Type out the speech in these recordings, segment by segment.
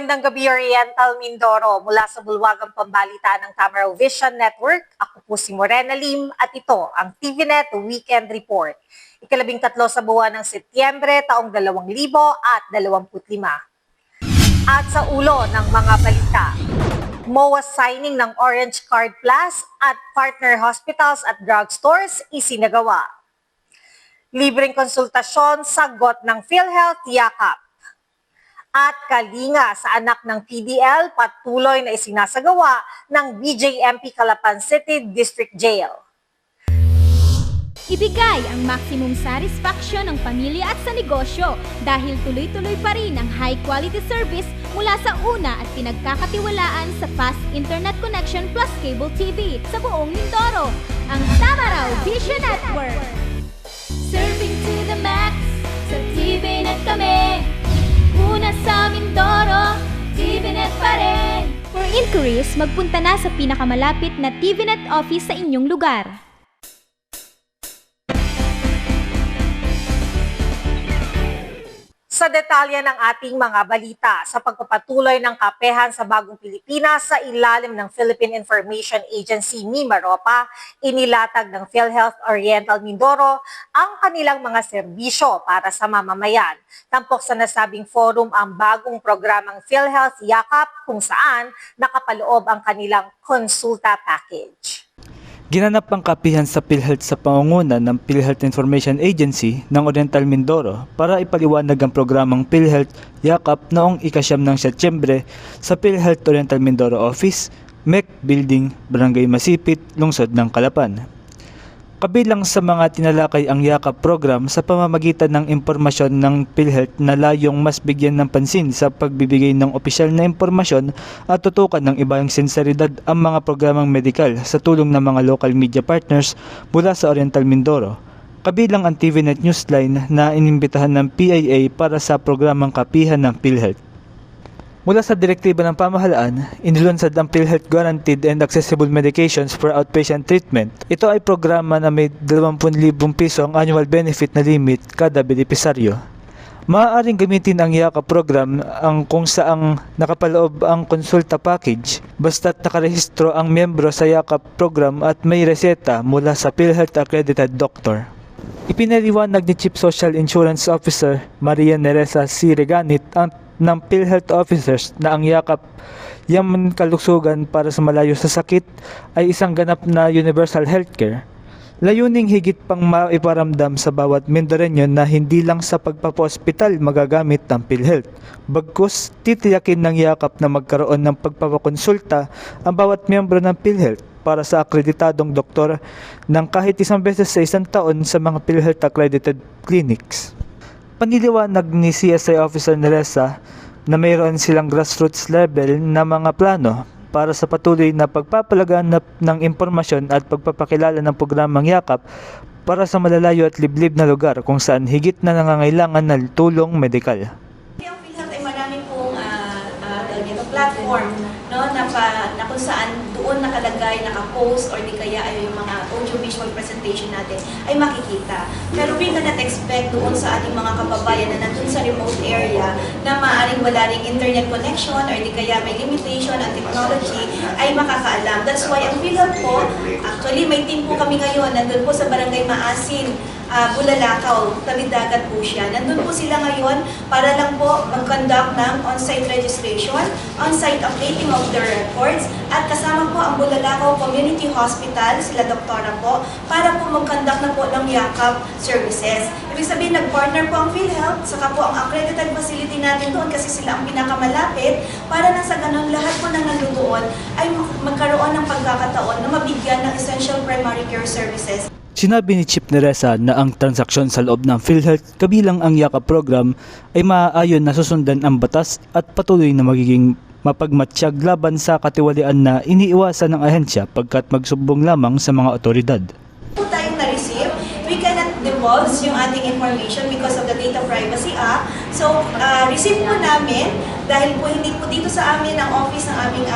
Magandang gabi, Oriental Mindoro. Mula sa bulwagang pambalita ng Tamaraw Vision Network, ako po si Morena Lim at ito ang TVNet Weekend Report. Ika-13 sa buwan ng Setyembre taong 2025. At sa ulo ng mga balita, MOA signing ng Orange Card Plus at partner hospitals at drugstores isinagawa. Libreng konsultasyon, sagot ng PhilHealth Yakap. At kalinga sa anak ng PDL patuloy na isinasagawa ng BJMP Calapan City District Jail. Ibigay ang maximum satisfaction ng pamilya at sa negosyo dahil tuloy-tuloy pa rin ang high-quality service mula sa una at pinagkakatiwalaan sa fast internet connection plus cable TV sa buong Mindoro, ang Tamaraw Vision Network. Serving to the max, sa TVNet kami. Una sa Mindoro, TVNet pa rin. For inquiries, magpunta na sa pinakamalapit na TVNet office sa inyong lugar. Sa detalye ng ating mga balita, sa pagpapatuloy ng kapehan sa Bagong Pilipinas sa ilalim ng Philippine Information Agency Mimaropa, inilatag ng PhilHealth Oriental Mindoro ang kanilang mga serbisyo para sa mamamayan. Tampok sa nasabing forum ang bagong programang PhilHealth Yakap kung saan nakapaloob ang kanilang konsulta package. Ginanap ang kapihan sa PhilHealth sa pangunguna ng PhilHealth Information Agency ng Oriental Mindoro para ipaliwanag ang programang PhilHealth Yakap noong ika-9 ng Setyembre sa PhilHealth Oriental Mindoro Office, MEC Building, Barangay Masipit, Lungsod ng Calapan. Kabilang sa mga tinalakay ang Yakap program sa pamamagitan ng impormasyon ng PhilHealth na layong mas bigyan ng pansin sa pagbibigay ng opisyal na impormasyon at tutukan ng ibang senseridad ang mga programang medikal sa tulong ng mga local media partners mula sa Oriental Mindoro. Kabilang ang TVNet Newsline na inimbitahan ng PIA para sa programang kapihan ng PhilHealth. Mula sa direktiba ng pamahalaan, inilunsad ang PhilHealth Guaranteed and Accessible Medications for Outpatient Treatment. Ito ay programa na may 20,000 piso ang annual benefit na limit kada benepisaryo. Maaaring gamitin ang Yakap program ang kung saang nakapaloob ang konsulta package basta't nakarehistro ang miyembro sa Yakap program at may reseta mula sa PhilHealth Accredited Doctor. Ipinaliwanag ni Chief Social Insurance Officer Maria Neresa C. Reganit ng PhilHealth officers na ang Yakap Yaman Kalusugan para sa malayo sa sakit ay isang ganap na universal healthcare. Layuning higit pang maiparamdam sa bawat Mindoreño na hindi lang sa pagpapaospital magagamit ng PhilHealth. Bagkus, titiyakin ng Yakap na magkaroon ng pagpapakonsulta ang bawat miyembro ng PhilHealth para sa akreditadong doktor ng kahit isang beses sa isang taon sa mga PhilHealth accredited clinics. Paniliwanag ni CSI Officer Neresa na mayroon silang grassroots level na mga plano para sa patuloy na pagpapalaganap ng impormasyon at pagpapakilala ng programang Yakap para sa malalayo at liblib na lugar kung saan higit na nangangailangan ng tulong medikal. Ang PhilHealth ay marami pong platform na kung saan doon nakalagay, nakapost or di kaya ay yung mga audio-visual presentation natin ay makikita. Pero we cannot expect doon sa ating mga kababayan na nandun sa remote area na maaaring wala ring internet connection or di kaya may limitation ang technology ay makakaalam. That's why ang PhilHealth po, actually may team po kami ngayon, nandun po sa Barangay Maasin, Bulalakaw, Tawid Dagat po siya. Nandun po sila ngayon para lang po mag-conduct ng on-site registration, on-site updating of their records, at kasama po ang Bulalakaw Community Hospital, sila doktora po, para po mag-conduct na po ng Yakap services. Ibig sabihin, nag-partner po ang PhilHealth, saka po ang accredited facility natin doon kasi sila ang pinakamalapit para na sa ganun lahat po ng nandoon ay magkaroon ng pagkakataon na mabigyan ng essential primary care services. Sinabi ni Chief Neresa na ang transaksyon sa loob ng PhilHealth kabilang ang Yakap program ay maaayon na susundan ang batas at patuloy na magiging mapagmatsyag laban sa katiwalian na iniiwasan ng ahensya pagkat magsumbong lamang sa mga otoridad. Po tayong na-receive, we cannot divulge yung ating information because of the Data Privacy Act. So, receive po namin dahil po hindi po dito sa amin ang office ng aming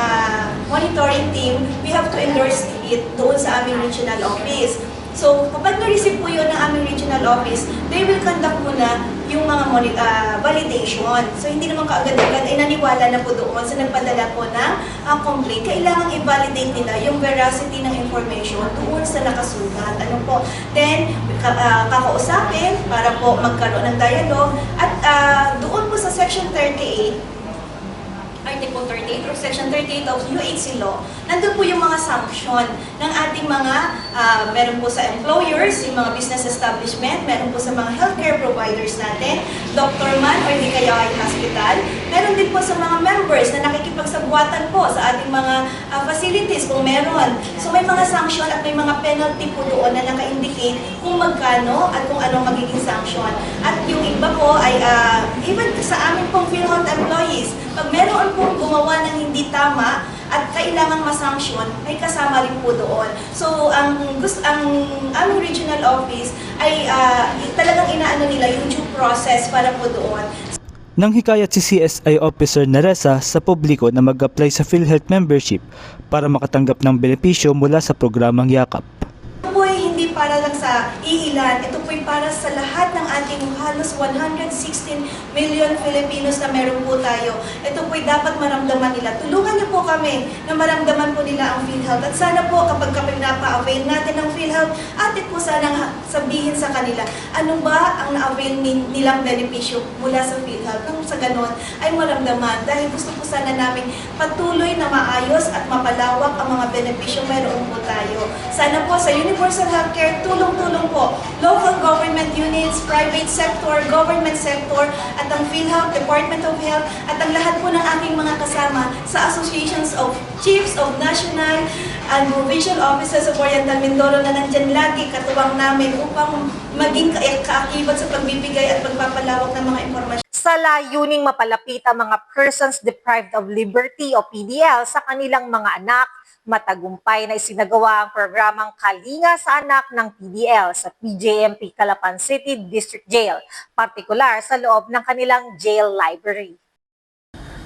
monitoring team, we have to endorse it doon sa aming regional office. So, kapag na-receive po yun ng aming regional office, they will conduct muna yung mga validation. So hindi naman kaagad-agad ay naniwala na po doon sa nagpadala po ng complaint. Kailangan i-validate nila yung veracity ng information doon sa nakasulat. Ano po? Then, kakausapin para po magkaroon ng dialogue at doon po sa Section 38, Article 38 or Section 38 of UHC Law, nandun po yung mga sanction ng ating mga, meron po sa employers, yung mga business establishment, meron po sa mga healthcare providers natin, doctor man or di kaya ay hospital, meron din po sa mga members na nakikipagsabwatan po sa ating mga facilities kung meron. So may mga sanction at may mga penalty po doon na naka-indicate kung magkano at kung anong magiging sanction. At yung iba po ay, even sa amin pong PhilHealth employees, pag meron pong gumawa ng hindi tama at kailangan masanksyon, may kasama rin po doon. So, ang aming regional office ay talagang inaano nila yung due process para po doon. Nang hikayat si CSI Officer Neresa sa publiko na mag-apply sa PhilHealth membership para makatanggap ng benepisyo mula sa programang Yakap. Ito po ay hindi para lang sa iilan, ito po ay para sa lahat ng ating halos 116 million Filipinos na meron po tayo. Ito po ay dapat maramdaman nila. Tulungan niyo po kami na maramdaman po nila ang PhilHealth. At sana po kapag kami napa-avail natin ng PhilHealth, atin po sana sabihin sa kanila, ano ba ang na-avail nilang benepisyo mula sa PhilHealth. Nung sa ganon ay maramdaman. Dahil gusto po sana namin patuloy na maayos at mapalawak ang mga benepisyo meron po tayo. Sana po sa Universal Healthcare, tulong-tulong po. Local government units, private sector, government sector, at ang PhilHealth, Department of Health, at ang lahat po ng aking mga kasama sa Associations of Chiefs of National and Provincial Offices of Oriental Mindoro na nandyan lagi katuwang namin upang maging kaakibat sa pagbibigay at pagpapalawak ng mga impormasyon. Sa layuning mapalapit ang mga persons deprived of liberty o PDL sa kanilang mga anak, matagumpay na isinagawa ang programang Kalinga sa Anak ng PDL sa PJMP Calapan City District Jail, partikular sa loob ng kanilang jail library.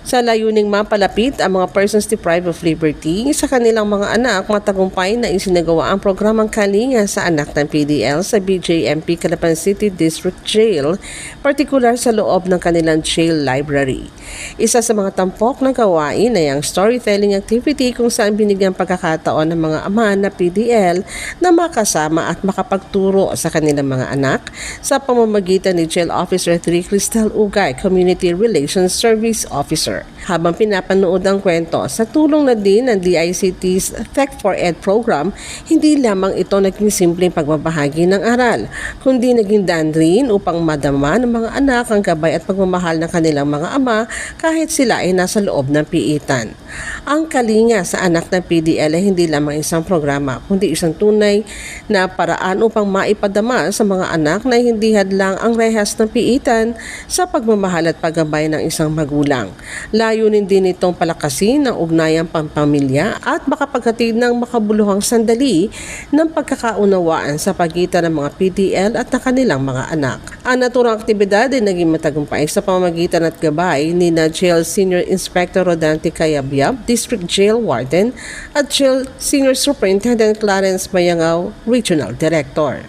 Sa layuning mapalapit ang mga persons deprived of liberty sa kanilang mga anak, matagumpay na isinagawa ang programang Kalinga sa Anak ng PDL sa BJMP Calapan City District Jail, partikular sa loob ng kanilang jail library. Isa sa mga tampok na gawain ay ang storytelling activity kung saan binigyan pagkakataon ng mga ama na PDL na makasama at makapagturo sa kanilang mga anak sa pamamagitan ni Jail Officer 3 Cristal Ugay, Community Relations Service Officer. Habang pinapanood ang kwento, sa tulong na din ng DICT's Tech for Ed program, hindi lamang ito naging simpleng pagbabahagi ng aral, kundi naging daan rin upang madama ng mga anak ang gabay at pagmamahal ng kanilang mga ama kahit sila ay nasa loob ng piitan. Ang Kalinga sa Anak ng PDL ay hindi lamang isang programa, kundi isang tunay na paraan upang maipadama sa mga anak na hindi hadlang ang rehas ng piitan sa pagmamahal at paggabay ng isang magulang. Layunin din itong palakasin ng ugnayang pampamilya at makapaghatid ng makabuluhang sandali ng pagkakaunawaan sa pagitan ng mga PDL at ng kanilang mga anak. Ang naturang aktibidad ay naging matagumpay sa pamamagitan at gabay ni na Jail Senior Inspector Rodante Cayabyab, District Jail Warden, at Jail Senior Superintendent Clarence Mayangaw, Regional Director.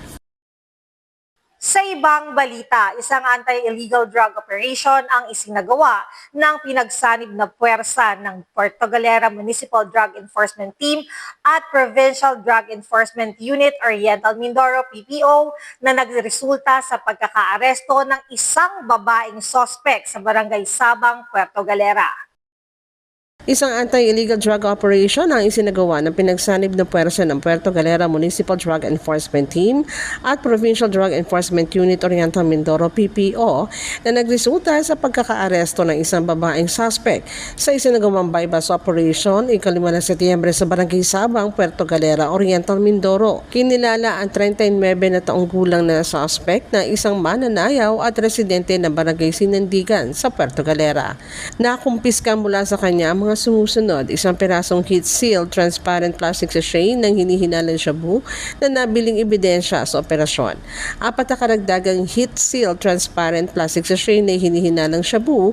Sa ibang balita, isang anti-illegal drug operation ang isinagawa ng pinagsanib na puwersa ng Puerto Galera Municipal Drug Enforcement Team at Provincial Drug Enforcement Unit Oriental Mindoro PPO na nagresulta sa pagkakaaresto ng isang babaeng sospek sa Barangay Sabang, Puerto Galera. Isang anti-illegal drug operation ang isinagawa ng pinagsanib na puwersa ng Puerto Galera Municipal Drug Enforcement Team at Provincial Drug Enforcement Unit Oriental Mindoro PPO na nagresulta sa pagkakaaresto ng isang babaeng suspect sa isinagawang bypass operation ika-5 na Setyembre sa Barangay Sabang, Puerto Galera, Oriental Mindoro. Kinilala ang 39 na taong gulang na suspect na isang mananayaw at residente ng Barangay Sinandigan sa Puerto Galera. Nakumpiska mula sa kanya ang mga sumusunod, isang pirasong heat seal transparent plastic sachet ng hinihinalang shabu na nabiling ebidensya sa operasyon. 4 na karagdagang heat seal transparent plastic sachet na hinihinalang shabu,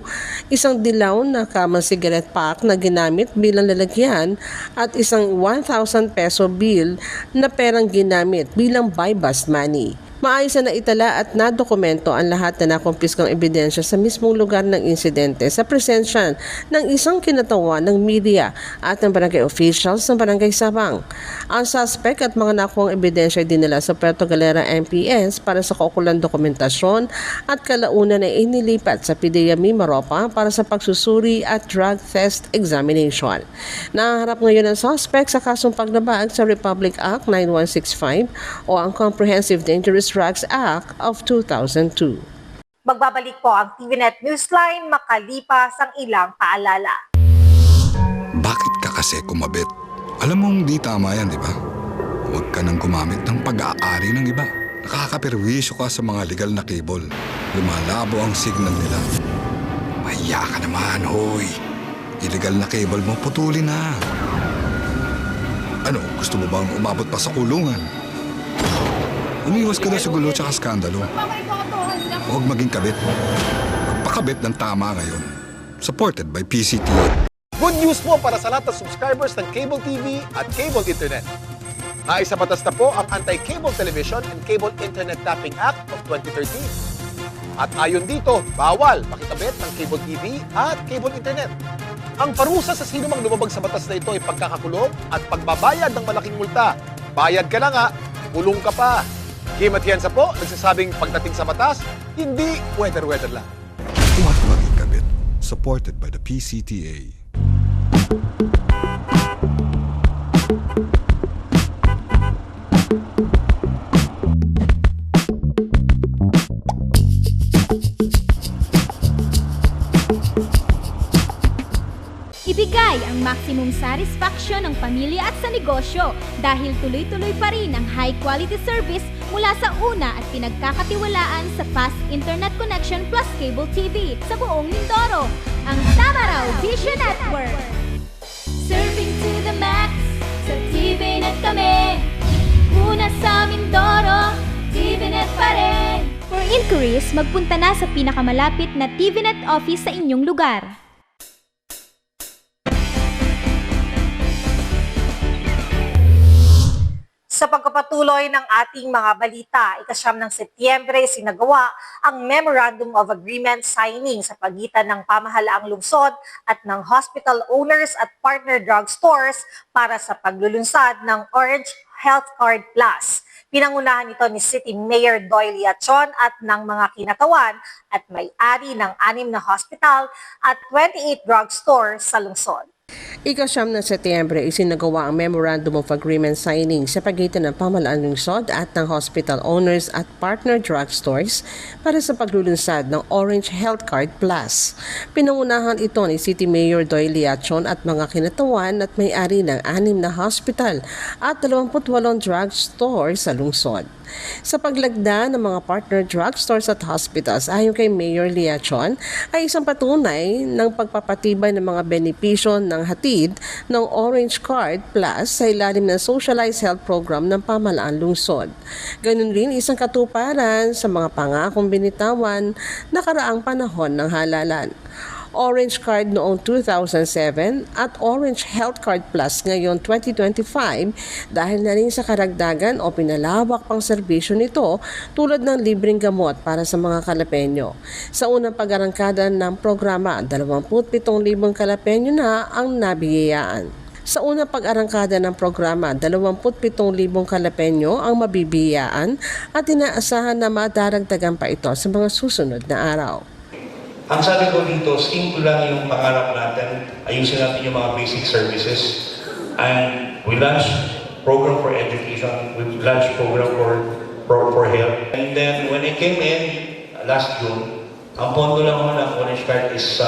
isang dilaw na common cigarette pack na ginamit bilang lalagyan at isang 1,000 peso bill na perang ginamit bilang buy bust money. Maayos na naitala at nadokumento ang lahat na nakumpiskang ebidensya sa mismong lugar ng insidente sa presensya ng isang kinatawan ng media at ng barangay officials ng Barangay Sabang. Ang suspect at mga nakuhang ebidensya ay dinala sa Puerto Galera MPS para sa kaukulang dokumentasyon at kalaunan ay inilipat sa PDEA Mimaropa para sa pagsusuri at drug test examination. Naharap ngayon ang suspect sa kasong paglabag sa Republic Act 9165 o ang Comprehensive Dangerous Drugs Act of 2002. Magbabalik po ang TVNet Newsline makalipas ang ilang paalala. Bakit ka kasi kumabit? Alam mong di tama yan, di ba? Huwag ka nang gumamit ng pag-aari ng iba. Nakakaperwisyo ka sa mga legal na cable. Lumalabo ang signal nila. Mahiya ka naman, hoy. Illegal na cable mo, putulin na. Ano, gusto mo bang umabot pa sa kulungan? Umiwas ka na sa gulo tsaka skandalo. Huwag maging kabit. Magpakabit ng tama ngayon. Supported by PCTO. Good news po para sa lahat ng subscribers ng Cable TV at Cable Internet. Naisabatas na po ang Anti-Cable Television and Cable Internet Tapping Act of 2013. At ayon dito, bawal makikabit ng Cable TV at Cable Internet. Ang parusa sa sino mang lumabag sa batas na ito ay pagkakakulong at pagbabayad ng malaking multa. Bayad ka na nga, kulong ka pa. Kim Atienza po, nagsasabing pagdating sa batas, hindi weather-weather lang. Huwag maging kabit. Supported by the PCTA. Ibigay ang maximum satisfaction ng pamilya at sa negosyo dahil tuloy-tuloy pa rin ang high-quality service mula sa una at pinagkakatiwalaan sa fast internet connection plus cable TV sa buong Mindoro, ang Tamaraw Vision Network. Serving to the max, sa TVNet kami. Una sa Mindoro, TVNet pa rin. For inquiries, magpunta na sa pinakamalapit na TVNet office sa inyong lugar. Sa pagpapatuloy ng ating mga balita, ikasyam ng Setyembre sinagawa ang Memorandum of Agreement signing sa pagitan ng pamahalaang lungsod at ng hospital owners at partner drugstores para sa paglulunsad ng Orange Health Card Plus. Pinangunahan ito ni City Mayor Doyle Yachon at ng mga kinatawan at may-ari ng 6 na hospital at 28 drugstores sa lungsod. Ikasyam ng Setyembre isinagawa ang Memorandum of Agreement signing sa pagitan ng pamahalaan lungsod at ng hospital owners at partner drugstores para sa paglulunsad ng Orange Health Card Plus. Pinangunahan ito ni City Mayor Doyle Yachon at mga kinatawan at may-ari ng 6 na hospital at 28 drugstores sa lungsod. Sa paglagda ng mga partner drugstores at hospitals ayon kay Mayor Liachon ay isang patunay ng pagpapatibay ng mga benepisyo ng hatid ng Orange Card Plus sa ilalim ng Socialized Health Program ng pamahalaan lungsod. Ganun rin isang katuparan sa mga pangakong binitawan nakaraang panahon ng halalan. Orange Card noong 2007 at Orange Health Card Plus ngayon 2025 dahil na rin sa karagdagan o pinalawak pang serbisyo nito tulad ng libreng gamot para sa mga Kalapenyo. Sa unang pag-arangkada ng programa, 27,000 Kalapenyo na ang nabiyayaan. Sa unang pag-arangkada ng programa, 27,000 Kalapenyo ang mabibiyayaan at inaasahan na madaragdagan pa ito sa mga susunod na araw. Ang sabi ko dito, simple lang yung pangarap natin, ayusin natin yung mga basic services. And we launched program for education, we launched program for health. And then when I came in last June, ang pondo lang ako ng Orange Card is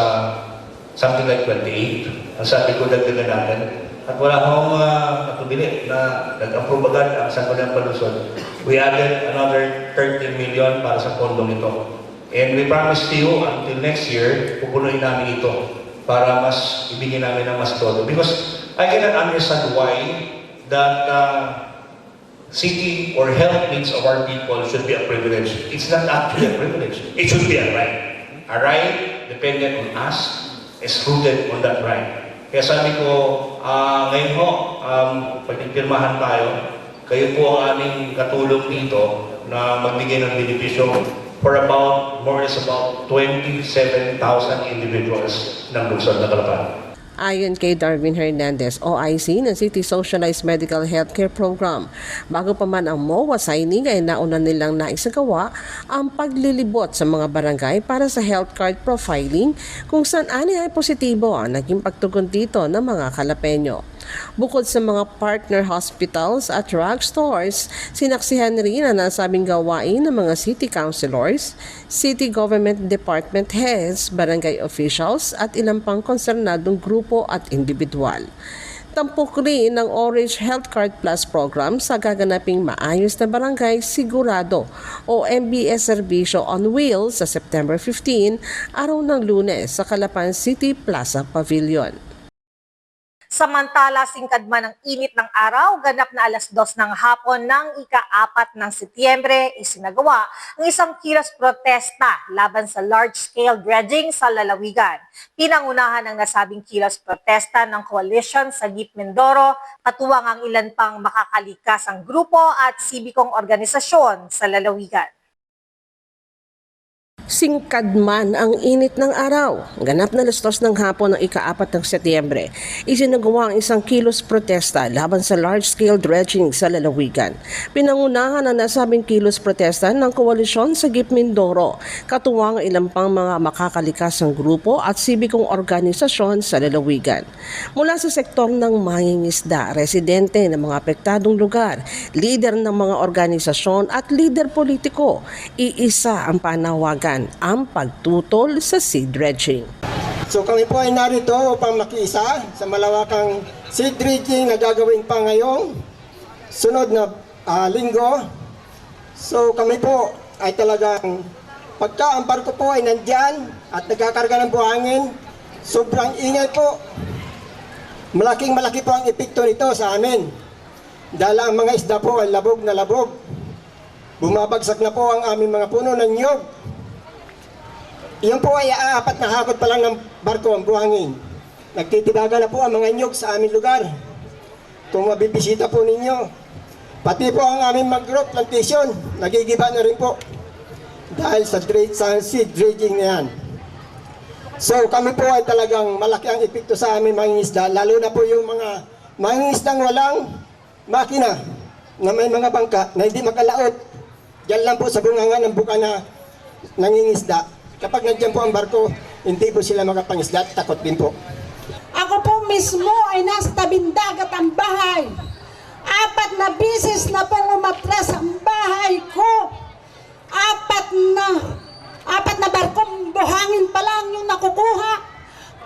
something like 28. Ang sabi ko, dagdagan natin. At wala akong matubili na nag-approve agad ang Sangguniang Palusod. We added another 30 million para sa pondong ito. And we promise to you, until next year, pupunuin namin ito para mas ibigay namin ng mas todo. Because I cannot understand why that city or health needs of our people should be a privilege. It's not actually a privilege. It should be a right. A right dependent on us is rooted on that right. Kaya sabi ko, ngayon ho, pagpipirmahan tayo, Kayo po ang aming katulong dito na magbigay ng benepisyo for about, more or less about 27,000 individuals ng lungsod na Calapan. Ayon kay Darwin Hernandez, OIC ng City Socialized Medical Healthcare Program, bago pa man ang MOA signing ay nauna nilang naisagawa ang paglilibot sa mga barangay para sa health card profiling kung saan ani ay positibo ang naging pagtugon dito ng mga Calapeño. Bukod sa mga partner hospitals at drugstores, sinaksihan rin ang nasabing gawain ng mga city councilors, city government department heads, barangay officials at ilang pang konsernadong grupo at individual. Tampok rin ng Orange Health Card Plus program sa gaganaping Maayos na Barangay Sigurado o MBS Serbisyo on Wheels sa September 15, araw ng Lunes sa Calapan City Plaza Pavilion. Samantala, singkad man ang init ng araw, ganap na 2:00 ng hapon ng ika-4 ng Setyembre, isinagawa ang isang kilos protesta laban sa large-scale dredging sa lalawigan. Pinangunahan ang nasabing kilos protesta ng Coalition Sagip Mindoro, katuwang ang ilan pang makakalikasang grupo at sibikong organisasyon sa lalawigan. Singkad man ang init ng araw, ganap na 2:00 ng hapon ng ika-4 ng Setyembre, isinagawa ang isang kilos protesta laban sa large-scale dredging sa lalawigan. Pinangunahan ang nasabing kilos protesta ng Koalisyon Sagip Mindoro, katuwang ilang pang mga makakalikasang grupo at sibikong organisasyon sa lalawigan. Mula sa sektor ng mangingisda, residente ng mga apektadong lugar, lider ng mga organisasyon at lider politiko, iisa ang panawagan ang pagtutol sa sea dredging. So kami po ay narito upang makiisa sa malawakang sea dredging na gagawin pa ngayong sunod na linggo. So kami po ay talagang pagka ang barko po ay nandyan at nagkakarga ng buhangin, sobrang ingay po. Malaki po ang epekto nito sa amin. Dahil ang mga isda po ay labog na labog. Bumabagsak na po ang aming mga puno ng niyog. Iyon po ay aapat na hakot pa lang ng barko ang buhangin. Nagtitibaga na po ang mga nyog sa aming lugar. Kung mabibisita po ninyo, pati po ang aming mangrove plantation, nagigiba na rin po. Dahil sa sea dredging na yan. So kami po ay talagang malaki ang epekto sa aming mangingisda, lalo na po yung mga mangingisdang walang makina na may mga bangka na hindi makalaot. Diyan lang po sa bunganga ng buka na nangingisda. Kapag nandiyan po ang barko, hindi po sila makapangisda, takot din po. Ako po mismo ay nasa tabing dagat ang bahay. 4 na bisis na pong umatras ang bahay ko. 4 na barkong buhangin pa lang yung nakukuha.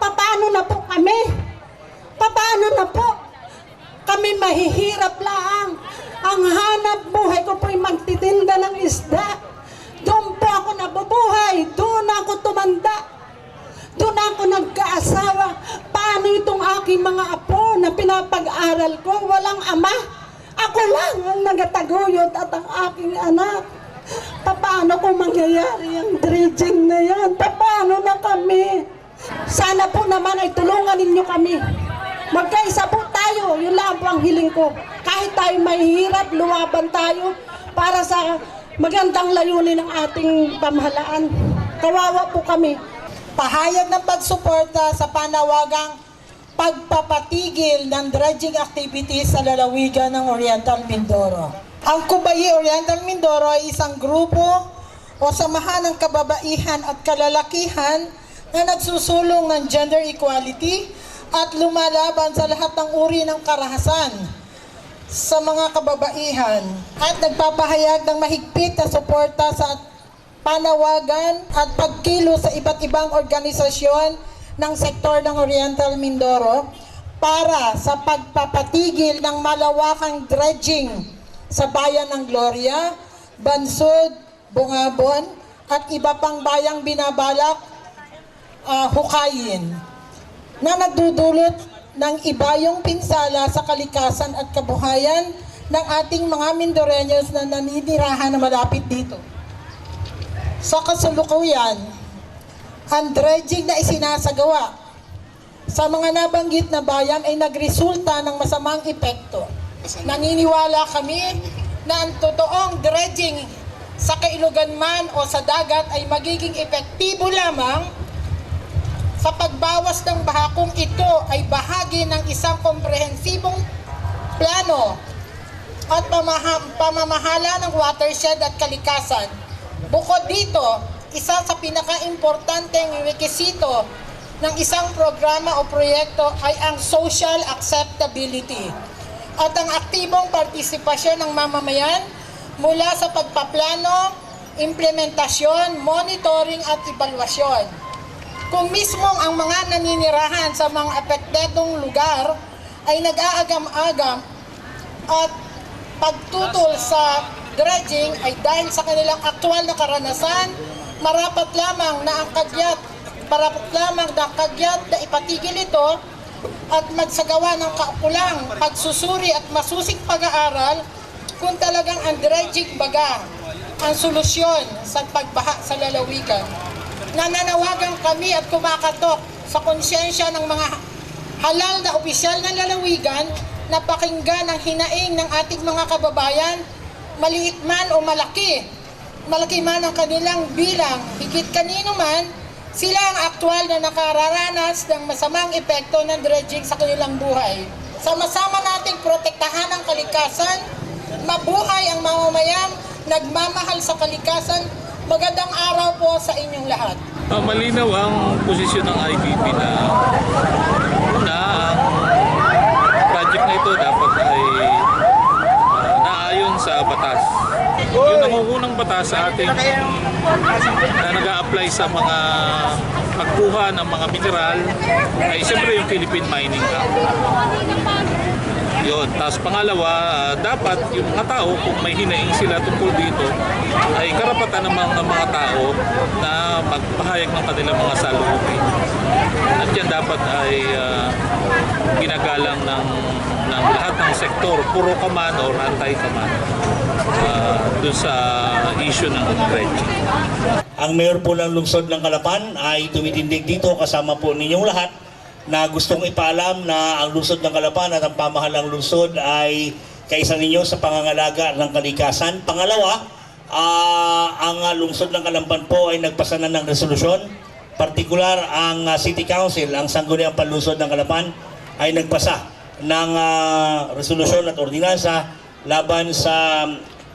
Paano na po kami? Paano na po? Kami mahihirap lang. Ang hanap buhay ko po'y magtitinda ng isda. Doon po ako nabubuhay, doon ako tumanda, doon ako nagkaasawa. Paano itong aking mga apo na pinapag-aral ko? Walang ama. Ako lang ang nagataguyod at ang aking anak. Paano kung mangyayari ang dredging na yan? Paano na kami? Sana po naman ay tulungan ninyo kami. Magkaisa po tayo, yun lang po ang hiling ko. Kahit tayo mahihirap, luwaban tayo para sa magandang layunin ng ating pamahalaan. Kawawa po kami. Pahayag ng pagsuporta sa panawagang pagpapatigil ng dredging activities sa lalawigan ng Oriental Mindoro. Ang Kubayi Oriental Mindoro ay isang grupo o samahan ng kababaihan at kalalakihan na nagsusulong ng gender equality at lumalaban sa lahat ng uri ng karahasan sa mga kababaihan at nagpapahayag ng mahigpit na suporta sa panawagan at pagkilos sa iba't ibang organisasyon ng sektor ng Oriental Mindoro para sa pagpapatigil ng malawakang dredging sa bayan ng Gloria, Bansud, Bungabon at iba pang bayang binabalak hukayin na nagdudulot ng ibayong pinsala sa kalikasan at kabuhayan ng ating mga Mindoreños na naninirahan na malapit dito. Sa kasalukuyan, ang dredging na isinasagawa sa mga nabanggit na bayan ay nagresulta ng masamang epekto. Naniniwala kami na ang totoong dredging sa kailugan man o sa dagat ay magiging epektibo lamang sa pagbawas ng baha kung ito ay bahagi ng isang komprehensibong plano at pamamahala ng watershed at kalikasan. Bukod dito, isa sa pinaka-importanteng rekisito ng isang programa o proyekto ay ang social acceptability at ang aktibong partisipasyon ng mamamayan mula sa pagpaplano, implementasyon, monitoring at evaluasyon. Kung mismong ang mga naninirahan sa mga apektadong lugar ay nag-aagam-agam at pagtutol sa dredging ay dahil sa kanilang aktual na karanasan, marapat lamang na ipatigil ito at magsagawa ng kaukulang pagsusuri at masusing pag-aaral kung talagang ang dredging baga ang solusyon sa pagbaha sa lalawigan. Nananawagan kami at kumakatok sa konsyensya ng mga halal na opisyal ng lalawigan na pakinggan ang hinaing ng ating mga kababayan, maliit man o malaki man ang kanilang bilang, higit kanino man, sila ang aktwal na nakararanas ng masamang epekto ng dredging sa kanilang buhay. Sama-sama nating protektahan ang kalikasan, mabuhay ang mamamayang nagmamahal sa kalikasan. Magandang araw po sa inyong lahat. Malinaw ang posisyon ng IBP na una, ang project na ito dapat ay naayon sa batas. Yung nangungunang batas sa ating na nag-a-apply sa mga pagkuha ng mga mineral ay siyempre yung Philippine Mining Act. Yun. Tapos pangalawa, dapat yung mga tao, kung may hinaing sila tungkol dito, ay karapatan ng mga tao na magpahayag ng kanilang mga saloobin. At yan dapat ay ginagalang ng lahat ng sektor, puro ka man or anti-ka man, doon sa issue ng dredging. Ang mayor po ng lungsod ng Calapan ay tumitindig dito kasama po ninyong lahat na gustong ipaalam na ang lungsod ng Calapan at ang pamahalang lungsod ay kaisa ninyo sa pangangalaga ng kalikasan. Pangalawa, ang lungsod ng Calapan po ay nagpasa na ng resolusyon. Partikular ang City Council, ang Sangguniang Panlungsod ng Calapan ay nagpasa ng resolusyon at ordinansa laban sa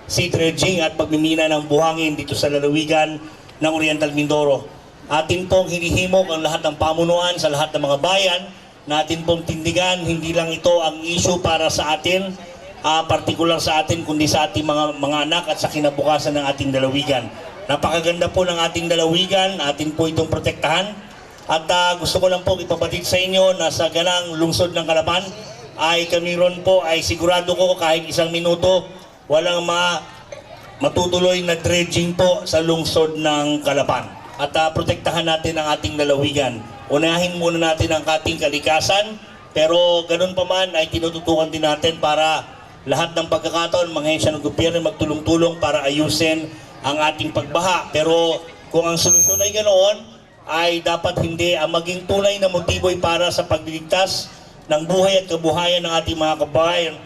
sea dredging at pagmimina ng buhangin dito sa lalawigan ng Oriental Mindoro. Atin pong hinihimok ang lahat ng pamunuan sa lahat ng mga bayan, natin pong tindigan, hindi lang ito ang issue para sa atin, partikular sa atin, kundi sa ating mga anak at sa kinabukasan ng ating dalawigan. Napakaganda po ng ating dalawigan, atin po itong protektahan. At gusto ko lang po ipabatid sa inyo na sa ganang lungsod ng Calapan, ay kami ron po ay sigurado ko kahit isang minuto, walang matutuloy na dredging po sa lungsod ng Calapan. At protektahan natin ang ating lalawigan. Unahin muna natin ang ating kalikasan, pero ganun pa man ay tinututukan din natin para lahat ng pagkakataon, mga hensya ng gobyerno magtulong-tulong para ayusin ang ating pagbaha. Pero kung ang solusyon ay ganoon, ay dapat hindi ang maging tunay na motibo ay para sa pagliligtas ng buhay at kabuhayan ng ating mga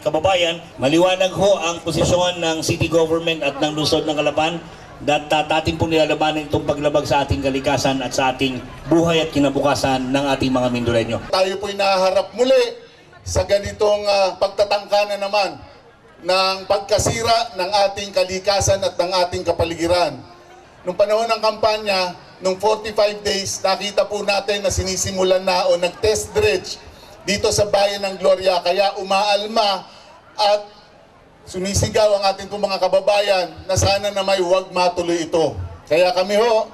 kababayan. Maliwanag ho ang posisyon ng city government at ng lungsod ng Calapan at ating pong nilalabanan itong paglabag sa ating kalikasan at sa ating buhay at kinabukasan ng ating mga Mindoreño. Tayo po'y naharap muli sa ganitong pagtatangka na naman ng pagkasira ng ating kalikasan at ng ating kapaligiran. Nung panahon ng kampanya, nung 45 days, nakita po natin na sinisimulan na o nag-test dredge dito sa bayan ng Gloria, kaya umaalma at sumisigaw ang ating mga kababayan na sana na may huwag matuloy ito. Kaya kami ho,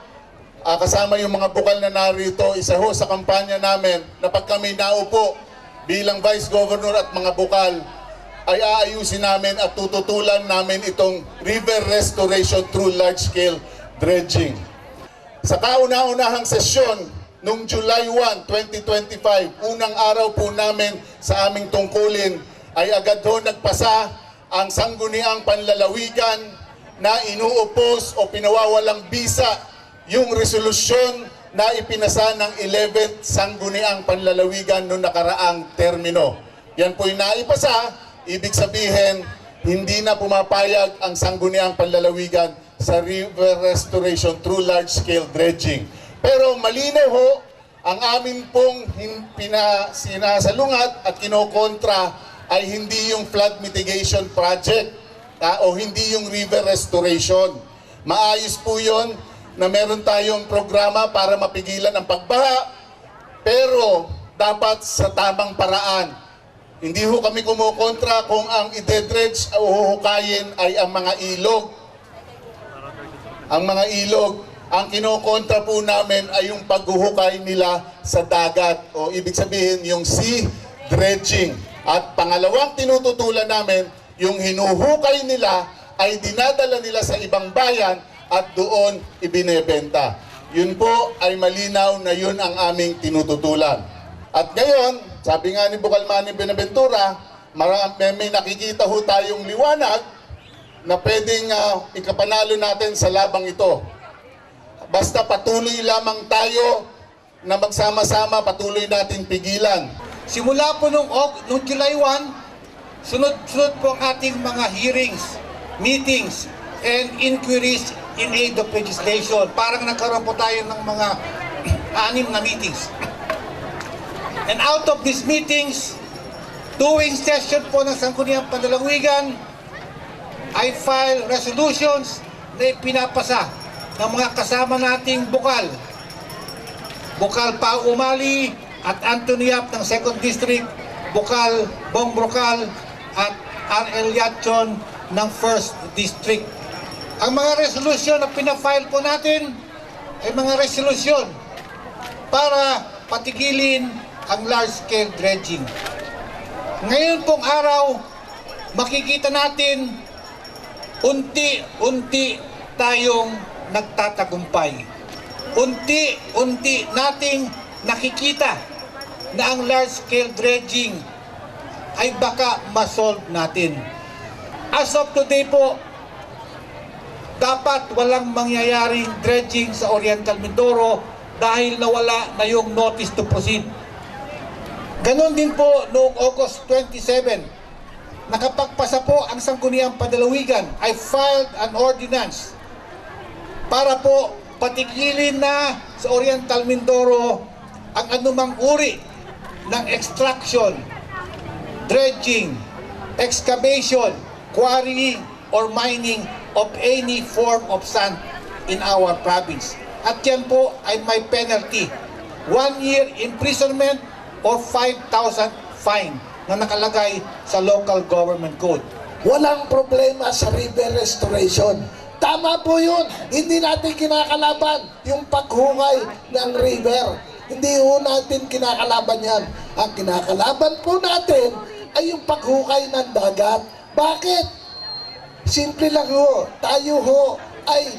kasama yung mga bukal na narito, isa ho sa kampanya namin na pag kami naupo bilang Vice Governor at mga bukal, ay aayusin namin at tututulan namin itong river restoration through large-scale dredging. Sa kauna-unahang sesyon, noong July 1, 2025, unang araw po namin sa aming tungkulin, ay agad ho nagpasa ang Sangguniang Panlalawigan na inuupos o pinawawalang bisa yung resolusyon na ipinasa ng 11th Sangguniang Panlalawigan noong nakaraang termino. Yan po'y naipasa ibig sabihin, hindi na pumapayag ang Sangguniang Panlalawigan sa river restoration through large-scale dredging. Pero malinaw ho, ang amin pong sinasalungat at kinokontra ay hindi yung flood mitigation project o hindi yung river restoration. Maayos po yun na meron tayong programa para mapigilan ang pagbaha, pero dapat sa tamang paraan. Hindi ho kami kumukontra kung ang ide-dredge o huhukayin ay ang mga ilog. Ang mga ilog. Ang kinokontra po namin ay yung paghuhukay nila sa dagat o ibig sabihin yung sea dredging. At pangalawang tinututulan namin, yung hinuhukay nila ay dinadala nila sa ibang bayan at doon ibinebenta. Yun po ay malinaw na yun ang aming tinututulan. At ngayon, sabi nga ni Bukalmani Benaventura, may nakikita ho tayong liwanag na pwedeng ikapanalo natin sa labang ito. Basta patuloy lamang tayo na magsama-sama, patuloy nating pigilan. Simula po noong July 1, sunod-sunod po ang ating mga hearings, meetings, and inquiries in aid of legislation. Parang nagkaroon po tayo ng mga 6 na meetings. And out of these meetings, tuwing session po ng Sangguniang Panlalawigan, I file resolutions na ipinapasa ng mga kasama nating Bukal Pao Umali at Anthony Yap ng 2nd District, Bukal Bong Brocal at R.L. Yatchon ng 1st District. Ang mga resolusyon na pinafile po natin ay mga resolusyon para patigilin ang large-scale dredging. Ngayon pong araw, makikita natin unti-unti tayong nagtatagumpay. Unti-unti nating nakikita na ang large-scale dredging ay baka masolve natin. As of today po, dapat walang mangyayaring dredging sa Oriental Mindoro dahil nawala na yung notice to proceed. Ganon din po noong August 27, nakapagpasa po ang Sangguniang Panlalawigan. I filed an ordinance para po patigilin na sa Oriental Mindoro ang anumang uri ng extraction, dredging, excavation, quarrying, or mining of any form of sand in our province. At yan po ay may penalty, 1 year imprisonment or 5,000 fine na nakalagay sa local government code. Walang problema sa river restoration. Tama po yun. Hindi natin kinakalaban yung paghungay ng river. Hindi po natin kinakalaban yan. Ang kinakalaban po natin ay yung paghukay ng dagat. Bakit? Simple lang ho. Tayo ho ay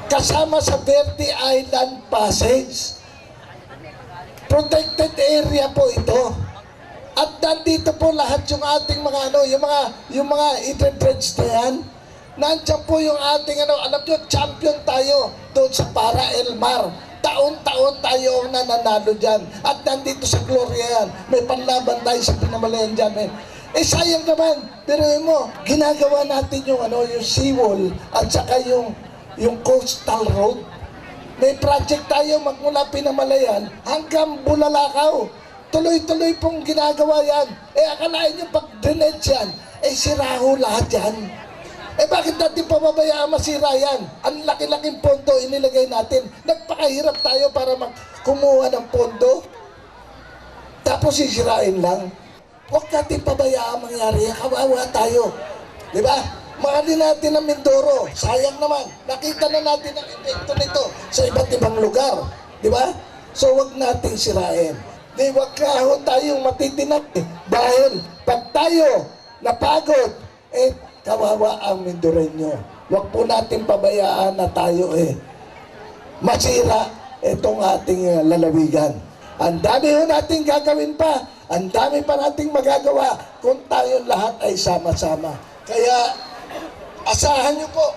kasama sa Verde Island Passage. Protected area po ito. At nandito po lahat yung ating mga yung mga i-dredge na yan. Nandiyan po yung ating alam nyo, champion tayo doon sa Para El Mar. Taon-taon tayo ang nananalo dyan. At nandito sa Gloria yan. May panlaban tayo sa Pinamalayan dyan. Eh sayang naman, pero mo, ginagawa natin yung yung seawall at saka yung coastal road. May project tayo magmula Pinamalayan hanggang Bulalakaw. Tuloy-tuloy pong ginagawa yan. Eh akalain nyo pag drainage yan, eh siraho lahat yan. Eh bakit natin pababayaan masira yan? Ang laki-laking pondo inilagay natin. Nagpakahirap tayo para kumuha ng pondo. Tapos sisirain lang. Huwag natin pabayaan mangyari. Kawawa tayo. Di ba? Mahalin natin ang Mindoro. Sayang naman. Nakita na natin ang epekto nito sa iba't ibang lugar. Di ba? So huwag natin sirain. Di wag ka tayong matitinag. Dahil pag tayo napagod, kawawa ang Mindoreño. Huwag po natin pabayaan na tayo masira itong ating lalawigan. Ang dami ho natin gagawin pa. Ang dami pa nating magagawa kung tayo lahat ay sama-sama. Kaya asahan nyo po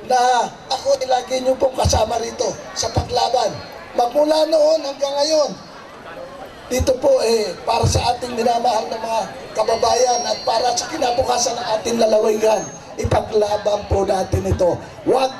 na ako ilagay nyo pong kasama rito sa paglaban. Magmula noon hanggang ngayon, dito po para sa ating minamahal na mga kababayan at para sa kinabukasan ng ating lalawigan. Ipaglaban po natin ito. Huwag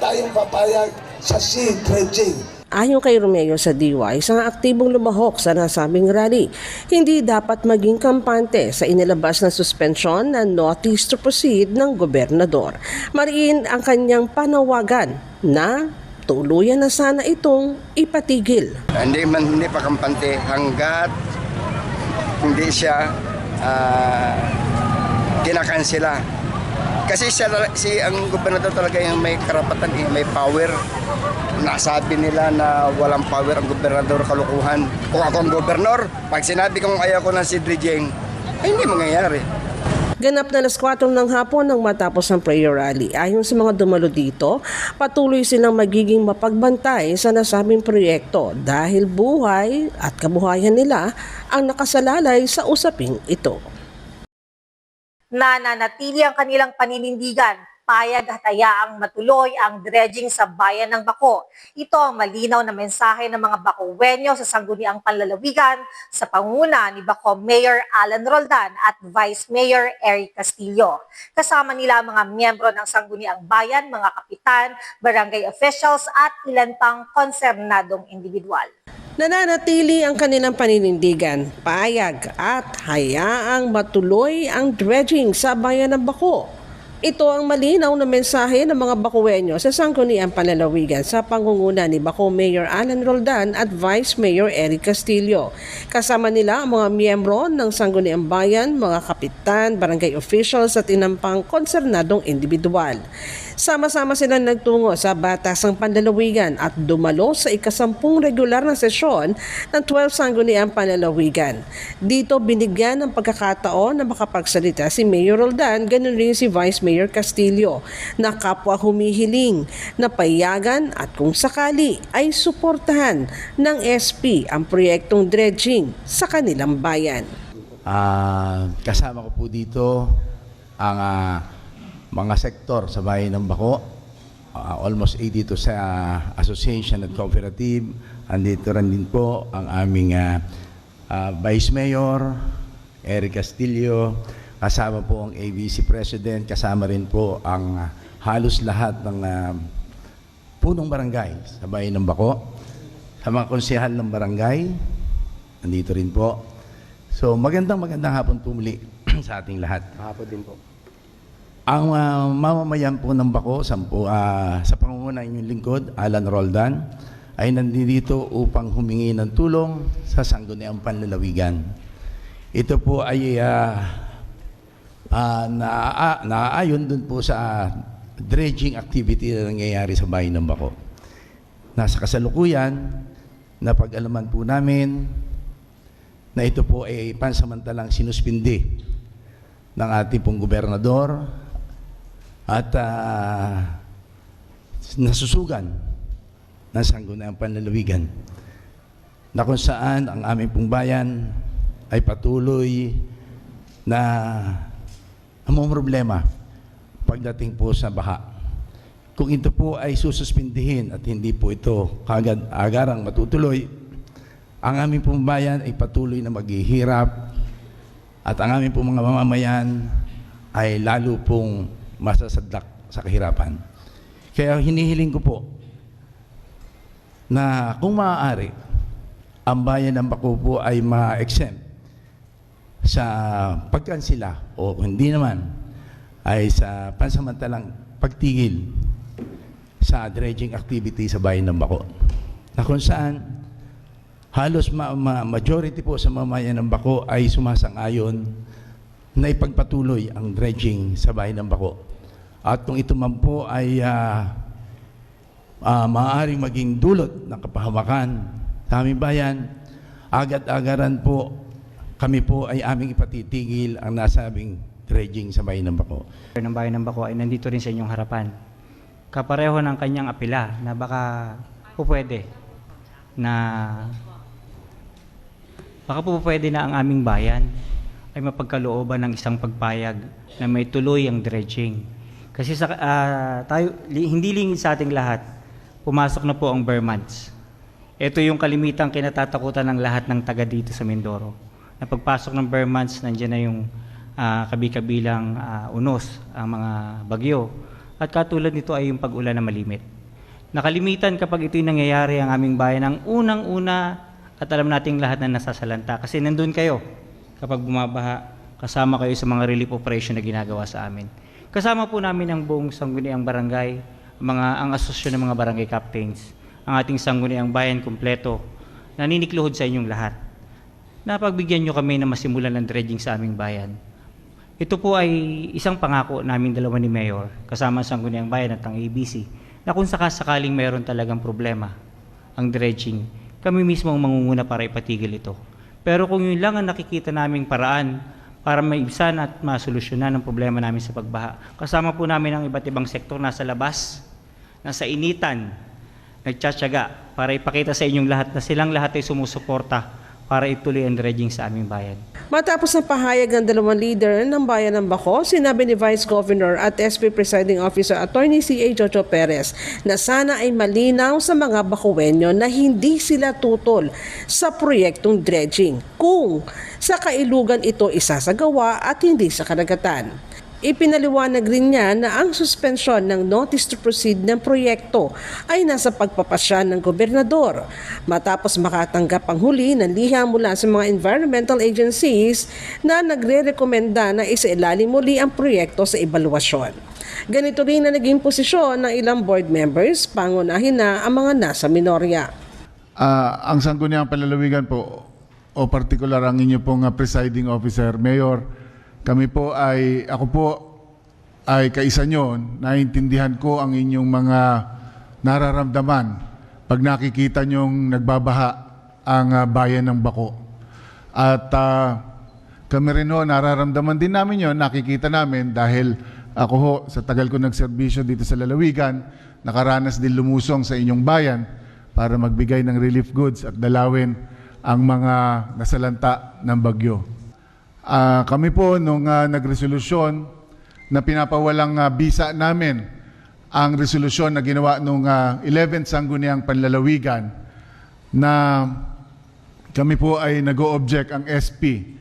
tayong papayag sa seed dredging. Ayon kay Romeo sa DY, isang aktibong lumahok sa nasabing rally, hindi dapat maging kampante sa inilabas na suspensyon na notice to proceed ng gobernador. Mariin ang kanyang panawagan na tuluyan na sana itong ipatigil. Hindi pa kampante hanggat hindi siya kinakansela. Kasi ang gobernador talaga yung may karapatan, may power. Nasabi nila na walang power ang gobernador, kalukuhan. Kung ako ang gobernador, pag sinabi kong ayaw ko ng seed dredging, ay hindi mangyayari. Ganap na alas 4 ng hapon nang matapos ang prayer rally. Ayon sa mga dumalo dito, patuloy silang magiging mapagbantay sa nasabing proyekto dahil buhay at kabuhayan nila ang nakasalalay sa usaping ito. Nananatili ang kanilang paninindigan, payag at hayaang matuloy ang dredging sa bayan ng Baco. Ito ang malinaw na mensahe ng mga Bacoeño sa sangguniang panlalawigan sa panguna ni Baco Mayor Alan Roldan at Vice Mayor Eric Castillo. Kasama nila ang mga miyembro ng sangguniang bayan, mga kapitan, barangay officials at ilan pang konsernadong individual. Nananatili ang kanilang paninindigan, payag at hayaang matuloy ang dredging sa bayan ng Baco. Ito ang malinaw na mensahe ng mga Bacoeño sa sangguniang panlalawigan sa pangunguna ni Baco Mayor Alan Roldan at Vice Mayor Eric Castillo. Kasama nila ang mga miyembro ng sangguniang bayan, mga kapitan, barangay officials at inampang konsernadong individual. Sama-sama silang nagtungo sa batasang panlalawigan at dumalo sa ika-10 regular na sesyon ng 12 sangguniang panlalawigan. Dito binigyan ng pagkakataon na makapagsalita si Mayor Roldan, ganun rin si Vice Mayor Castillo, na kapwa humihiling na payagan at kung sakali ay suportahan ng SP ang proyektong dredging sa kanilang bayan. Kasama ko po dito ang mga sektor sa bayan ng Baco, almost 82 sa association at cooperative. Andito rin din po ang aming Vice Mayor, Eric Castillo, kasama po ang ABC President, kasama rin po ang halos lahat ng punong barangay sa bayan ng Baco, sa mga konsehal ng barangay, andito rin po. So magandang hapon po muli sa ating lahat. Hapon din po. Ang mamamayan po ng Baco sa pangunguna inyong lingkod, Alan Roldan, ay nandito upang humingi ng tulong sa sangguniang panlalawigan. Ito po ay naaayon dun po sa dredging activity na nangyayari sa bayan ng Baco. Nasa kasalukuyan, napag-alaman po namin na ito po ay pansamantalang sinuspindi ng ating pong gobernador at nasusugan ng sangguniang panlalawigan na kung saan ang aming pong bayan ay patuloy na may problema pagdating po sa baha. Kung ito po ay sususpindihin at hindi po ito agarang matutuloy, ang aming pong bayan ay patuloy na maghihirap at ang aming pong mga mamamayan ay lalo pong masasadlak sa kahirapan. Kaya hinihiling ko po na kung maaari, ang bayan ng Baco po ay ma-exempt sa pagkansila o hindi naman ay sa pansamantalang pagtigil sa dredging activity sa bayan ng Baco. Na kung saan halos majority po sa mamayan ng Baco ay sumasang-ayon na ipagpatuloy ang dredging sa bayan ng Baco. At kung ito man po ay maaaring maging dulot ng kapahamakan sa aming bayan, agad-agaran po kami po ay aming ipatitigil ang nasabing dredging sa bayan ng Baco. Ng bayan ng Baco ay nandito rin sa inyong harapan. Kapareho ng kanyang apela na baka po pwede na ang aming bayan ay mapagkalooban ng isang pagpayag na may tuloy ang dredging. Kasi tayo, hindi lingid sa ating lahat, pumasok na po ang bare months. Ito yung kalimitang kinatatakutan ng lahat ng taga dito sa Mindoro. Na pagpasok ng bare months, nandiyan na yung kabi-kabilang unos, ang mga bagyo. At katulad nito ay yung pag-ulan na malimit. Nakalimitan kapag ito'y nangyayari ang aming bayan ang unang-una at alam nating lahat na nasasalanta. Kasi nandun kayo kapag bumabaha, kasama kayo sa mga relief operation na ginagawa sa amin. Kasama po namin ang buong sangguniang barangay, ang asosasyon ng mga barangay captains, ang ating sangguniang bayan kumpleto, naninikluhod sa inyong lahat. Napagbigyan nyo kami na masimulan ng dredging sa aming bayan. Ito po ay isang pangako namin dalawa ni Mayor, kasama ang sangguniang bayan at ang ABC, na kung sakasakaling mayroon talagang problema, ang dredging, kami mismo ang mangunguna para ipatigil ito. Pero kung yun lang ang nakikita naming paraan para maibsan at masolusyonan ang problema namin sa pagbaha, kasama po namin ang iba't ibang sektor nasa labas, nasa initan, nagtsatsaga para ipakita sa inyong lahat na silang lahat ay sumusuporta para ituloy ang dredging sa aming bayan. Matapos na pahayag ng dalawang leader ng Bayan ng Baco, sinabi ni Vice Governor at SP Presiding Officer Attorney C.A. Jojo Perez na sana ay malinaw sa mga Bacoenyo na hindi sila tutol sa proyektong dredging kung sa kailugan ito isasagawa at hindi sa karagatan. Ipinaliwanag rin niya na ang suspensyon ng notice to proceed ng proyekto ay nasa pagpapasya ng gobernador matapos makatanggap ang huli ng liham mula sa mga environmental agencies na nagre-rekomenda na isailalim muli ang proyekto sa ebaluasyon. Ganito rin na naging posisyon ng ilang board members, pangunahin na ang mga nasa minorya. Ang sangguniang palalawigan po, o particular ang inyo pong presiding officer, Mayor, ako po ay kaisa nyo, naiintindihan ko ang inyong mga nararamdaman pag nakikita nyong nagbabaha ang bayan ng Baco. At kami rin ho, nararamdaman din namin yun, nakikita namin dahil ako ho, sa tagal ko nagserbisyo dito sa lalawigan, nakaranas din lumusong sa inyong bayan para magbigay ng relief goods at dalawin ang mga nasalanta ng bagyo. Kami po nung nagresolusyon na pinapawalang bisa namin ang resolusyon na ginawa nung 11th Sangguniang Panlalawigan na kami po ay nag-o-object ang SP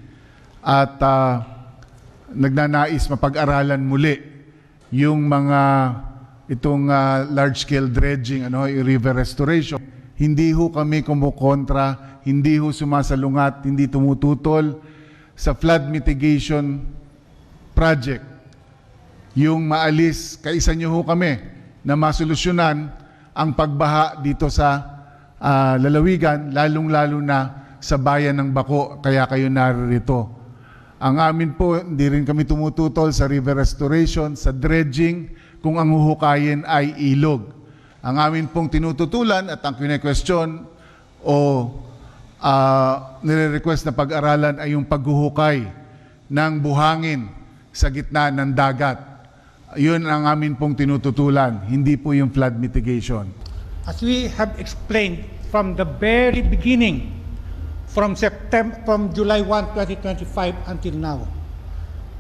at nagnanais mapag-aralan muli yung mga itong large-scale dredging, yung river restoration. Hindi ho kami kumukontra, hindi ho sumasalungat, hindi tumututol sa flood mitigation project, yung maalis, kaisa nyo ho kami na masolusyonan ang pagbaha dito sa lalawigan, lalong-lalo na sa bayan ng Baco, kaya kayo naririto. Ang amin po, hindi rin kami tumututol sa river restoration, sa dredging, kung ang huhukayin ay ilog. Ang amin pong tinututulan at ang kine-question o nire-request na pag-aralan ay yung paghuhukay ng buhangin sa gitna ng dagat. Yun ang amin pong tinututulan, hindi po yung flood mitigation. As we have explained from the very beginning, from July 1, 2025 until now,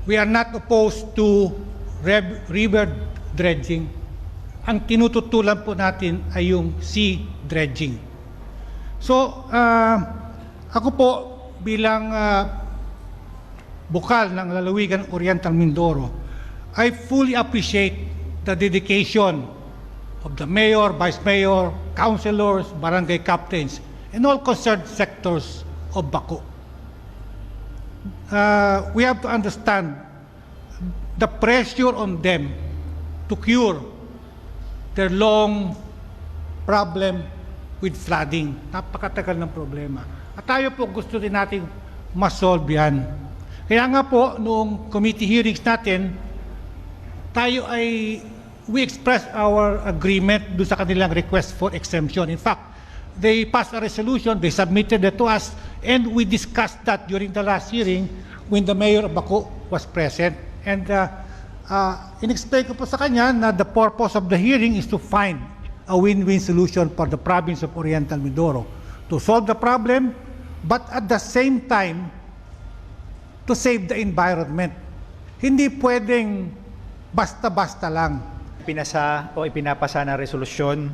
we are not opposed to river dredging. Ang tinututulan po natin ay yung sea dredging. So, ako po bilang bukal ng lalawigan Oriental Mindoro, I fully appreciate the dedication of the mayor, vice mayor, councilors, barangay captains, and all concerned sectors of Baco. We have to understand the pressure on them to cure their long problem with flooding. Napakatagal ng problema. At tayo po gusto din natin ma-solve yan. Kaya nga po, noong committee hearings natin, we expressed our agreement doon sa kanilang request for exemption. In fact, they passed a resolution, they submitted it to us, and we discussed that during the last hearing when the mayor of Baco was present. And in-explain ko po sa kanya na the purpose of the hearing is to find a win-win solution for the province of Oriental Mindoro to solve the problem, but at the same time, to save the environment. Hindi pwedeng basta-basta lang. Ipinapasa na resolusyon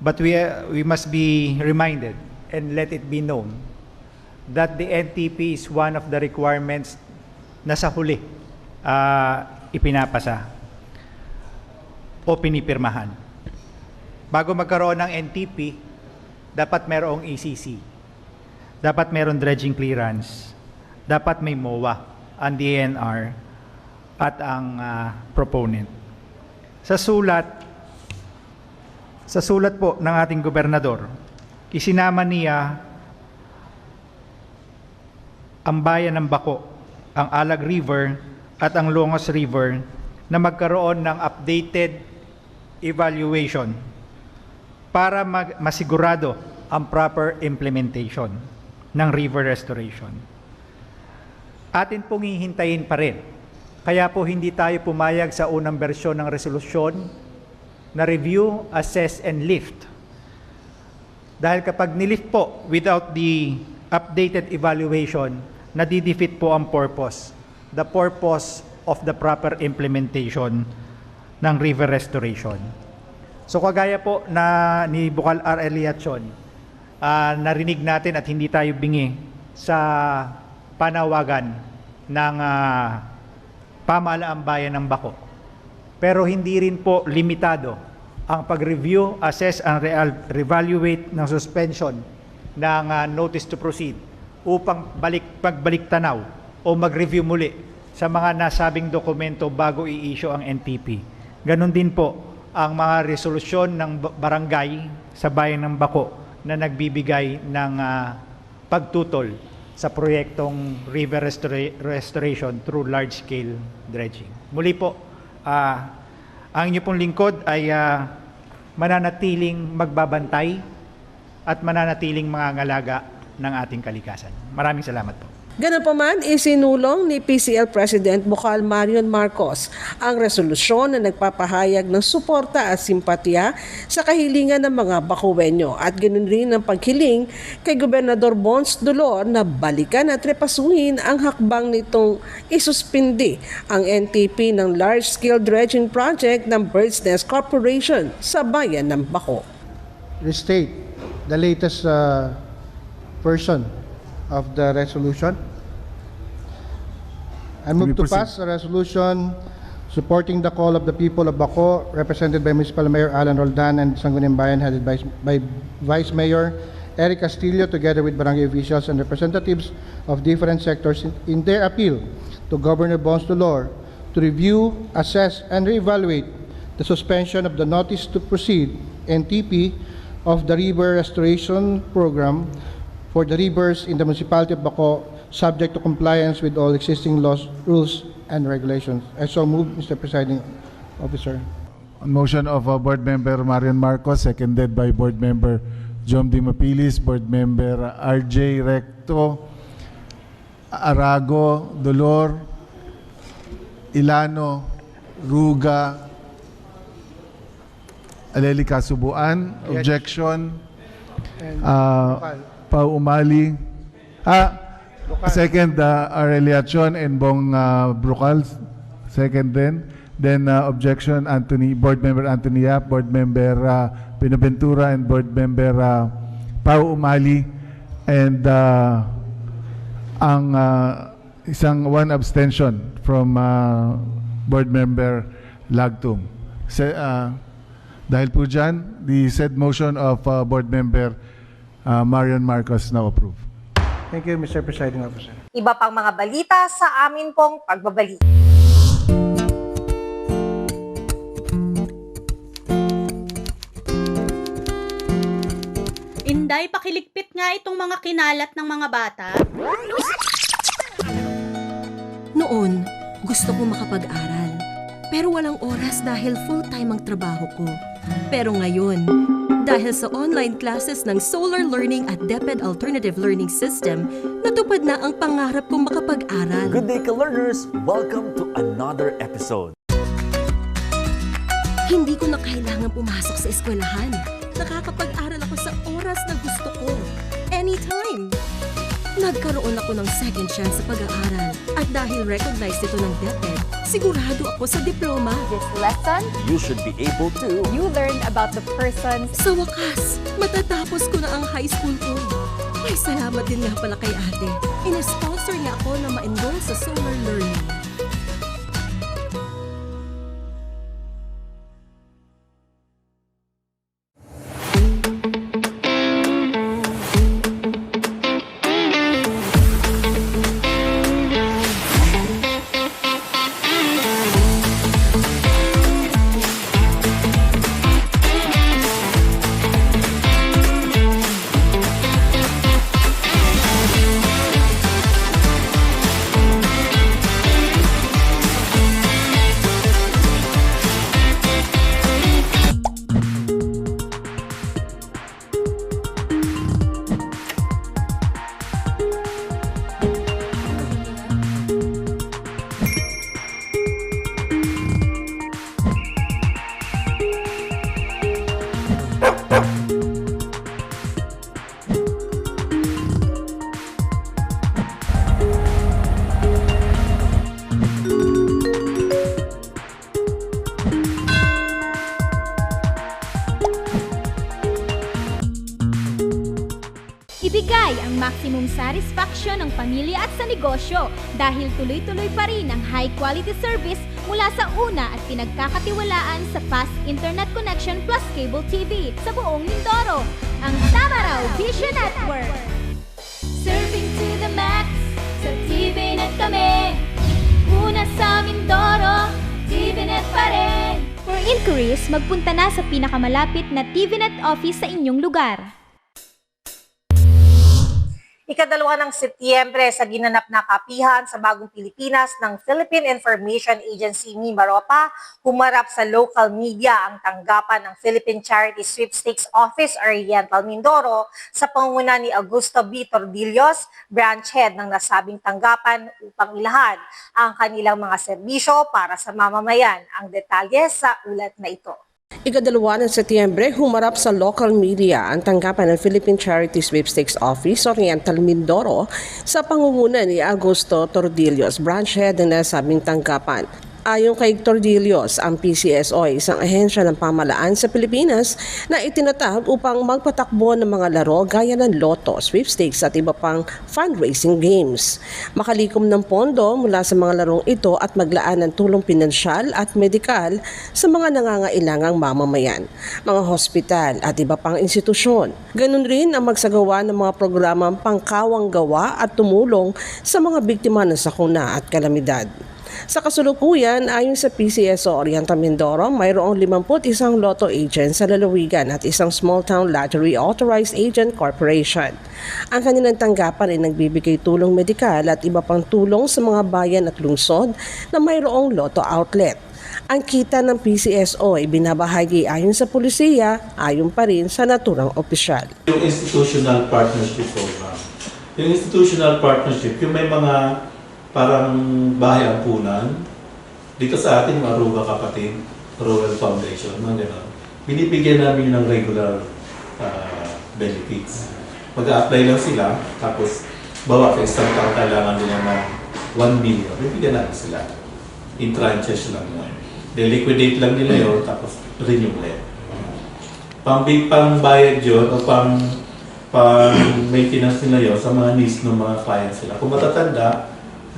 But we must be reminded and let it be known that the NTP is one of the requirements na sa huli ipinapasa o pinipirmahan. Bago magkaroon ng NTP, dapat mayroong ECC, dapat mayroong dredging clearance, dapat may MOA, ang DNR, at ang proponent. Sa sulat po ng ating gobernador, isinama niya ang bayan ng Baco, ang Alag River at ang Longos River na magkaroon ng updated evaluation para masigurado ang proper implementation ng river restoration. Atin pong hihintayin pa rin. Kaya po hindi tayo pumayag sa unang bersyon ng resolusyon na review, assess, and lift. Dahil kapag nilift po without the updated evaluation, nadidefeat po ang purpose. The purpose of the proper implementation ng river restoration. So kagaya po na ni Bukal R. Eliachon, narinig natin at hindi tayo bingi sa panawagan ng pamahalaang bayan ng Baco. Pero hindi rin po limitado ang pag-review, assess, and reevaluate ng suspension ng notice to proceed upang pagbalik tanaw o mag-review muli sa mga nasabing dokumento bago i-issue ang NTP. Ganon din po ang mga resolusyon ng barangay sa bayan ng Baco na nagbibigay ng pagtutol sa proyektong river restoration through large-scale dredging. Muli po, ang inyo pong lingkod ay mananatiling magbabantay at mananatiling mangangalaga ng ating kalikasan. Maraming salamat po. Ganun pa man, isinulong ni PCL President Bukal Marion Marcos ang resolusyon na nagpapahayag ng suporta at simpatya sa kahilingan ng mga Bacoeño at ganoon rin ang paghiling kay Gobernador Bons Dolor na balikan at repasuhin ang hakbang nitong isuspindi ang NTP ng large-scale dredging project ng Bird's Nest Corporation sa bayan ng Baco. Restate the latest version of the resolution. I move to pass a resolution supporting the call of the people of Baco, represented by Municipal Mayor Alan Roldan and Sangguniang Bayan, headed by Vice Mayor Eric Castillo, together with barangay officials and representatives of different sectors in their appeal to Governor Bons Dolor to review, assess, and reevaluate the suspension of the Notice to Proceed, NTP, of the River Restoration Program for the rivers in the municipality of Baco, subject to compliance with all existing laws, rules, and regulations. I so move, Mr. Presiding Officer. On motion of Board Member Marian Marcos, seconded by Board Member Jom D. Mapilis, Board Member RJ Recto, Arago, Dolor, Ilano, Ruga, Aleli Kasubuan, objection, Pau Umali, second, Areliachon and Bong Brucal, second then objection, Board Member Anthony Yap, Board Member Pinaventura, and Board Member Pau Umali, and ang isang one abstention from Board Member Lagtum. Dahil po dyan, the said motion of Board Member Marian Marcos now approved. Thank you, Mr. Presiding Officer. Iba pang mga balita sa amin pong pagbabalik. Inday, pakiligpit nga itong mga kinalat ng mga bata. Noon, gusto ko makapag-aral. Pero walang oras dahil full-time ang trabaho ko. Pero ngayon, dahil sa online classes ng Solar Learning at DepEd Alternative Learning System, natupad na ang pangarap kong makapag-aral. Good day, ka-learners! Welcome to another episode. Hindi ko na kailangan pumasok sa eskwelahan. Nakakapag-aral ako sa oras na gusto ko. Anytime. Nagkaroon ako ng second chance sa pag-aaral. At dahil recognized ito ng DepEd, sigurado ako sa diploma. This lesson, You should be able to. you learned about the persons. Sa wakas, matatapos ko na ang high school ko. Ay, salamat din nga pala kay ate. Ina-sponsor niya ako na ma-enroll sa Solar Learning. Ibigay ang maximum satisfaction ng pamilya at sa negosyo dahil tuloy-tuloy pa rin ang high-quality service mula sa una at pinagkakatiwalaan sa fast internet connection plus cable TV sa buong Mindoro, ang Tamaraw Vision Network. Serving to the max, sa TVNet kami. Una sa Mindoro, TVNet pa rin. For inquiries, magpunta na sa pinakamalapit na TVNet office sa inyong lugar. Ikadalawa ng Setyembre sa ginanap na kapihan sa Bagong Pilipinas ng Philippine Information Agency Mimaropa, humarap sa local media ang tanggapan ng Philippine Charity Sweepstakes Office Oriental Mindoro sa pangunguna ni Augusto B. Tordillos, branch head ng nasabing tanggapan upang ilahad ang kanilang mga serbisyo para sa mamamayan. Ang detalye sa ulat na ito. Ikadalawa ng Setyembre, humarap sa local media ang tanggapan ng Philippine Charity Sweepstakes Office Oriental Mindoro sa pangunguna ni Augusto Tordillos, branch head ng nasabing tanggapan. Ayon kay Tordillos, ang PCSO ay isang ahensya ng pamahalaan sa Pilipinas na itinatag upang magpatakbo ng mga laro gaya ng loto, sweepstakes at iba pang fundraising games. Makalikom ng pondo mula sa mga larong ito at maglaan ng tulong pinansyal at medikal sa mga nangangailangang mamamayan, mga hospital at iba pang institusyon. Ganun rin ang magsagawa ng mga programang pangkawang gawa at tumulong sa mga biktima ng sakuna at kalamidad. Sa kasulukuyan, ayon sa PCSO Oriental Mindoro, mayroong 51 lotto agent sa lalawigan at isang small town lottery authorized agent corporation. Ang kanilang tanggapan ay nagbibigay tulong medikal at iba pang tulong sa mga bayan at lungsod na mayroong lotto outlet. Ang kita ng PCSO ay binabahagi ayon sa pulisiya, ayon pa rin sa naturang opisyal. Yung institutional partnership program. Yung institutional partnership, yung may mga parang bahay ampunan, dito sa atin, Aruga Kapatid, Rural Foundation, mga gano'n. Binibigyan namin ng regular benefits. Mag-a-apply lang sila, tapos bawa sa isang taon kailangan nila ng 1 million. Bibigyan natin sila. In tranches lang yun. De-liquidate lang nila yun, tapos renew ulit. Pang-bayad yun, o pang-maintenance nila yun sa mga needs ng mga clients sila. Kung matatanda,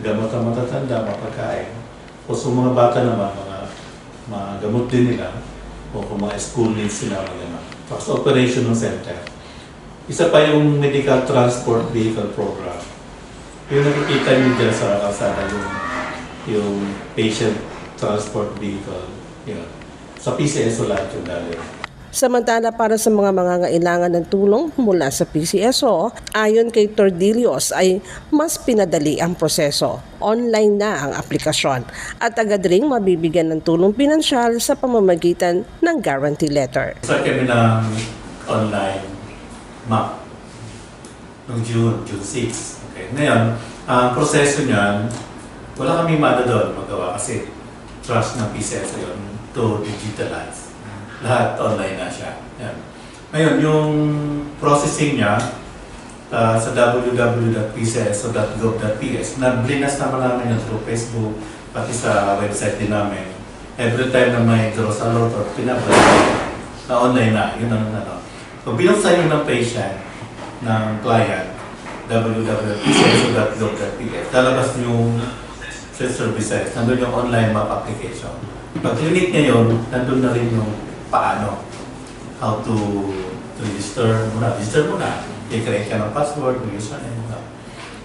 gamot ang matatanda, mapagkain. O sa mga bata naman, mga gamot din nila. O kung mga school needs sila, mga sa operation ng center. Isa pa yung medical transport vehicle program. Yung nakikita nyo dyan sa kalsada, yung patient transport vehicle. Yun. Sa PCSO lahat yung dali. Samantala para sa mga mangangailangan ng tulong mula sa PCSO, ayon kay Tordillos ay mas pinadali ang proseso. Online na ang aplikasyon at agad ring mabibigyan ng tulong pinansyal sa pamamagitan ng guarantee letter. Sa kami ng online map noong June 6. Okay. Ngayon, ang proseso niyan, wala kami doon magawa kasi trust ng PCSO yun to digitalize. Lahat online na siya. Yan. Ngayon, yung processing niya, sa www.pcso.gov.ps. Nablinas naman namin yung through Facebook, pati sa website din namin. Every time na may draw sa lot or pinapalala na online na, yun ang ano. So binuksan yung ng patient, ng client, www.pcso.gov.ps. Lalabas yung services, nandun yung online map application. Pag clinic niya yun, nandun na rin yung paano, how to register muna. Register muna. I-create ka ng password, username.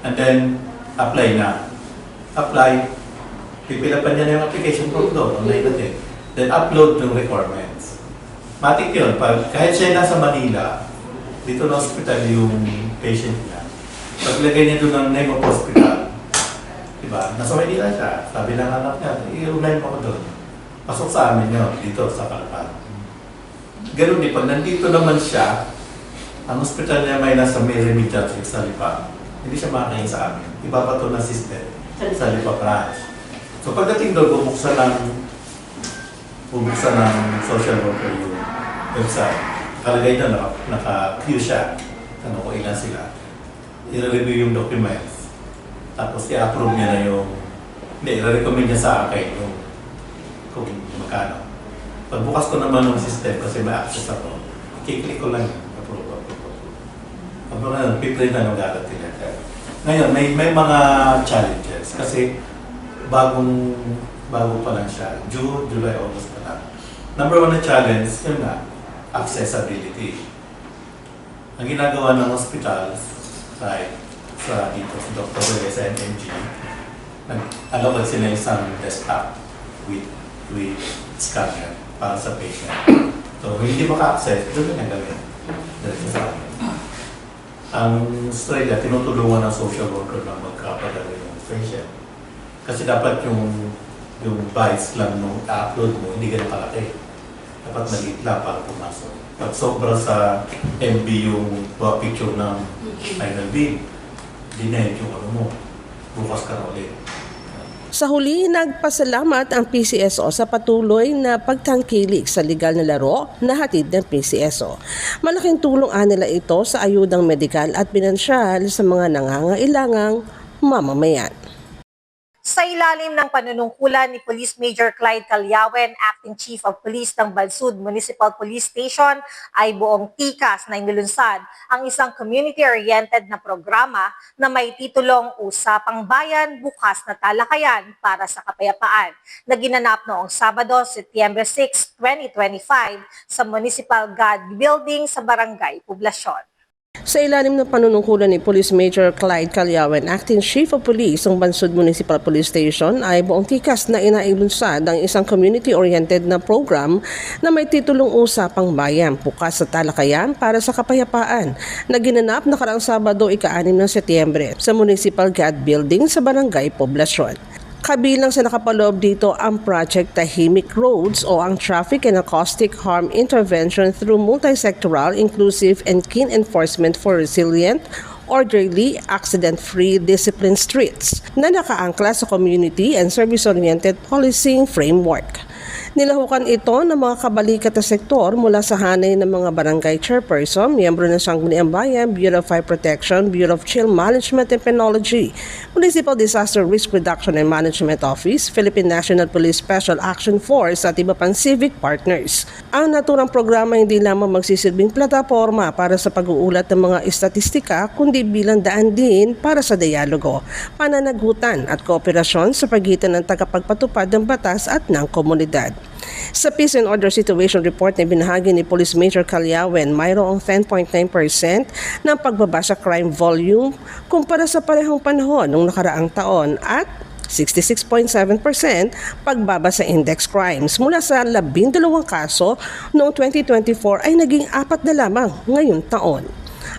And then, apply na. Apply. Pipilapan niya na yung application form doon. Online na din. Then, upload yung requirements. Matik yun. Kahit siya nasa Manila, dito na hospital yung patient niya. Paglagay niya doon ng name of hospital, diba? Nasa Manila siya. Sabi ng anak niya, i-online mo ko doon. Pasok sa amin yun, dito sa Calpan. Ganun din, pag nandito naman siya, ang hospital niya may nasa Mary Midjatrick sa Lipa, hindi siya makakain sa amin. Iba pa ito na system sa Lipa branch. So pagdating doon, bubuksan ng social worker yung website. Kalagay na naka-queue siya. Ano ko ilan sila. I-review yung documents. Tapos i-approve niya na yung, i-recommend niya sa akin yung kung magkano. Pagbukas ko naman ng system kasi may access ako, i-click ko lang yun. Kapag piprint na ng galat nila. Ngayon, may mga challenges kasi bago pa lang siya. June, July, August pa lang. Number one na challenge, yun nga, accessibility. Ang ginagawa ng hospitals, like sa dito, sa Dr. Wele, sa NMG, nag-allocate sila isang desktop with scanner para sa patient. So, hindi maka-access, doon na gawin. Diretso sa akin. Ang Australia, tinutulungan ng social worker na magkapadala yung patient. Kasi dapat yung bytes lang nung upload mo, hindi ganun kalaki. Dapat maliit lang para pumasok. Pag sobra sa MB yung picture ng final beam, dinahit yung ano mo. Bukas ka na ulit. Sa huli, nagpasalamat ang PCSO sa patuloy na pagtangkilik sa legal na laro na hatid ng PCSO. Malaking tulong nila ito sa ayudang medikal at pinansyal sa mga nangangailangang mamamayan. Sa ilalim ng panunungkulan ni Police Major Clyde Calyawen, Acting Chief of Police ng Bansud Municipal Police Station, ay buong tikas na inilunsad ang isang community-oriented na programa na may titulong Usapang Bayan, Bukas na Talakayan para sa Kapayapaan na ginanap noong Sabado, Setyembre 6, 2025 sa Municipal God Building sa Barangay Poblasyon. Sa ilalim ng panunungkulan ni Police Major Clyde Calyawen, Acting Chief of Police ng Bansud Municipal Police Station, ay buong tikas na inailunsad ang isang community-oriented na program na may titulong Usapang Bayan, Bukas sa Talakayan para sa Kapayapaan na ginanap nakaraang Sabado, ika-6 ng Setyembre sa Municipal God Building sa Barangay Poblasyon. Kabilang sa nakapaloob dito ang Project Tahimik Roads o ang Traffic and Acoustic Harm Intervention through Multisectoral, Inclusive and Keen Enforcement for Resilient, Orderly, Accident-Free, Disciplined Streets na nakaangkla sa Community and Service-Oriented Policing Framework. Nilahukan ito ng mga kabalikat na sektor mula sa hanay ng mga barangay chairperson, miyembro ng Sangguniang Bayan, Bureau of Fire Protection, Bureau of Chill Management and Penology, Municipal Disaster Risk Reduction and Management Office, Philippine National Police Special Action Force at iba pang civic partners. Ang naturang programa hindi lamang magsisilbing plataforma para sa pag-uulat ng mga estatistika, kundi bilang daan din para sa dialogo, pananagutan at kooperasyon sa pagitan ng tagapagpatupad ng batas at ng komunidad. Sa Peace and Order Situation Report na binahagi ni Police Major Calyawen, mayroong 10.9% ng pagbaba sa crime volume kumpara sa parehong panahon noong nakaraang taon at 66.7% pagbaba sa index crimes mula sa 12 kaso noong 2024 ay naging 4 na lamang ngayong taon.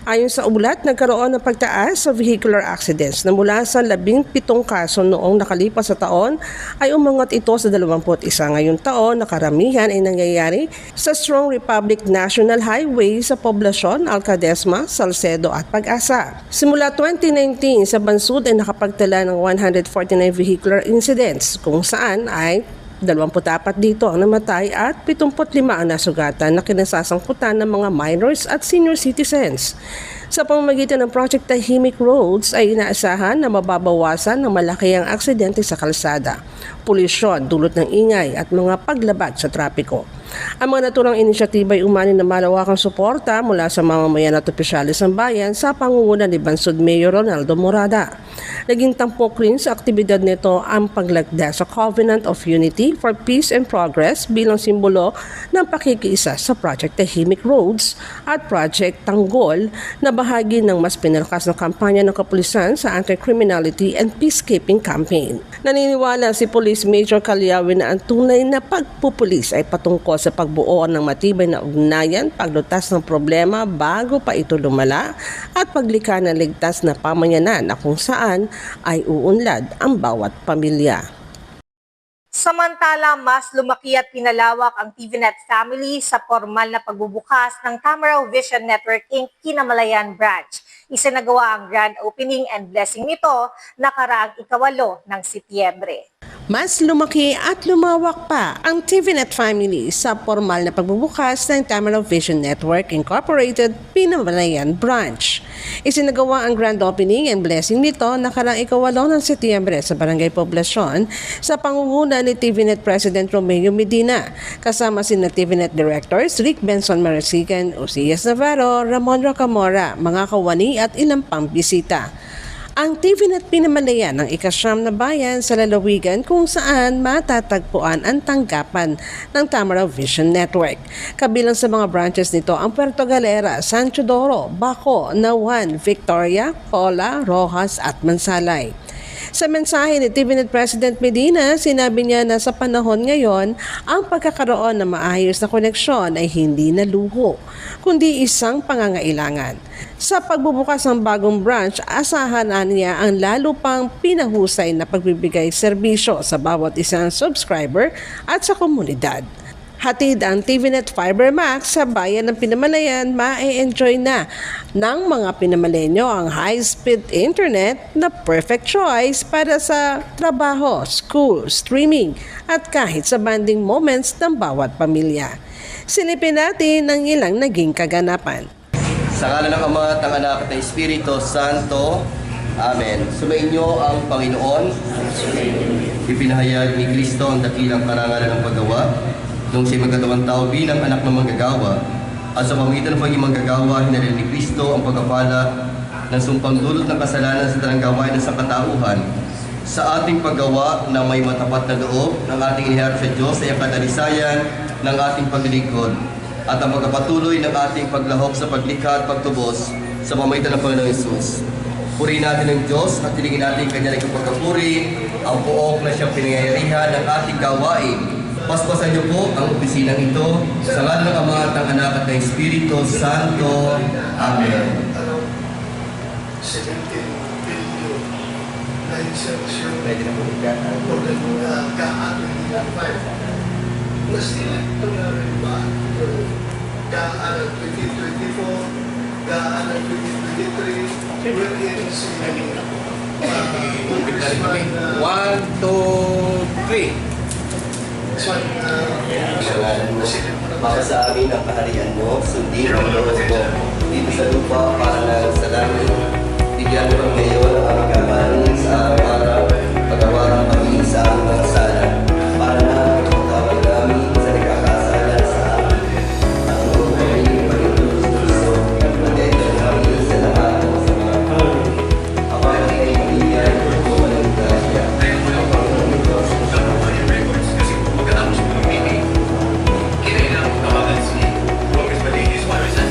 Ayon sa ulat, nagkaroon ng pagtaas sa vehicular accidents na mula sa 17 kaso noong nakalipas sa taon ay umangat ito sa 21 ngayong taon na karamihan ay nangyayari sa Strong Republic National Highway sa Poblasyon, Alcadesma, Salcedo at Pag-asa. Simula 2019 sa Bansud ay nakapagtala ng 149 vehicular incidents kung saan ay 24 dito ang namatay at 75 ang nasugatan na kinasasangkutan ng mga minors at senior citizens. Sa pamamagitan ng Project Tahimik Roads ay inaasahan na mababawasan ng malaki ang aksidente sa kalsada, polusyon, dulot ng ingay at mga paglabag sa trapiko. Ang mga naturang inisyatiba ay umani na malawakang suporta mula sa mamamayan at opisyalis ng bayan sa pangunguna ni Bansod Mayor Ronaldo Morada. Naging tampok rin sa aktibidad nito ang paglagda sa Covenant of Unity for Peace and Progress bilang simbolo ng pakikiisa sa Project Tahimik Roads at Project Tanggol na bahagi ng mas pinalakas na kampanya ng kapulisan sa anti-criminality and peacekeeping campaign. Naniniwala si Police Major Calyawin na ang tunay na pagpupulis ay patungkol sa pagbuo ng matibay na ugnayan, paglutas ng problema bago pa ito lumala at paglikha ng ligtas na pamayanan na kung saan ay uunlad ang bawat pamilya. Samantala, mas lumaki at pinalawak ang TVNet family sa formal na pagbubukas ng Tamaraw Vision Network Inc. Kinamalayan Branch. Isinagawa ang grand opening and blessing nito nakaraang 8 ng Setyembre. Mas lumaki at lumawak pa ang TVNet family sa formal na pagbubukas ng Tamaraw Vision Network Incorporated Pinamalayan Branch. Isinagawa ang grand opening and blessing nito nakaraang 8 ng Setyembre sa Barangay Poblacion sa pangunguna ni TVNet President Romeo Medina, kasama sina TVNet Directors Rick Benson Marasigan, Osias Navarro, Ramon Rocamora, mga kawani at ilang pang bisita. Ang TVNet Pinamalayan ng ikasyam na bayan sa lalawigan kung saan matatagpuan ang tanggapan ng Tamaraw Vision Network. Kabilang sa mga branches nito ang Puerto Galera, San Teodoro, Baco, Nawan, Victoria, Pola, Rojas at Mansalay. Sa mensahe ni TVNet President Medina, sinabi niya na sa panahon ngayon, ang pagkakaroon ng maayos na koneksyon ay hindi na luho, kundi isang pangangailangan. Sa pagbubukas ng bagong branch, asahan niya ang lalo pang pinahusay na pagbibigay serbisyo sa bawat isang subscriber at sa komunidad. Hatid ang TVNet Fiber Max sa bayan ng Pinamalayan, ma-enjoy na ng mga Pinamalenyo ang high-speed internet na perfect choice para sa trabaho, school, streaming at kahit sa bonding moments ng bawat pamilya. Silipin natin ang ilang naging kaganapan. Sa ngala ng Ama at ng Anak at ng Espiritu Santo, Amen. Sumainyo ang Panginoon. Ipinahayag ni Kristo ang dakilang karangalan ng paggawa nung siya magkatawang tao bilang anak ng manggagawa, at sa pamagitan ng pagiging manggagawa, hinalil ni Kristo ang pagkapala ng sumpang dulot ng kasalanan sa tanang gawain ng sangkatauhan sa ating paggawa na may matapat na loob ng ating iniharap sa Diyos ay ang kadalisayan ng ating paglilingkod at ang magpapatuloy ng ating paglahok sa paglikha at pagtubos sa pamagitan ng Panginoong Hesus. Purihin natin ang Diyos at tilingin natin kanyang pagkapuri, ang buong na siyang pinangyayarihan ng ating gawain. Paspasan niyo po ang opisinang ito sa ngalan ng Ama at ng Anak at ng Espiritu Santo. Amen. Pwede na po One, two, three. Para sa amin ang kaharian mo, sundin ang loob mo dito sa lupa para na sa langit. Bigyan mo kami ngayon ang aming kakanin sa araw-araw, patawaran kami sa aming mga sala, para na matawag namin sa nagkakasala sa amin. At huwag kami ng Panginoon Kristo, mataytan kami sa lahat ng sa mga tao. Ako ay kaibigan ko walang grasya. Ang Panginoon Diyos sa Kasi kung magkatapos ng meeting, kinailangan ko tawagan si Robert Malinis para sa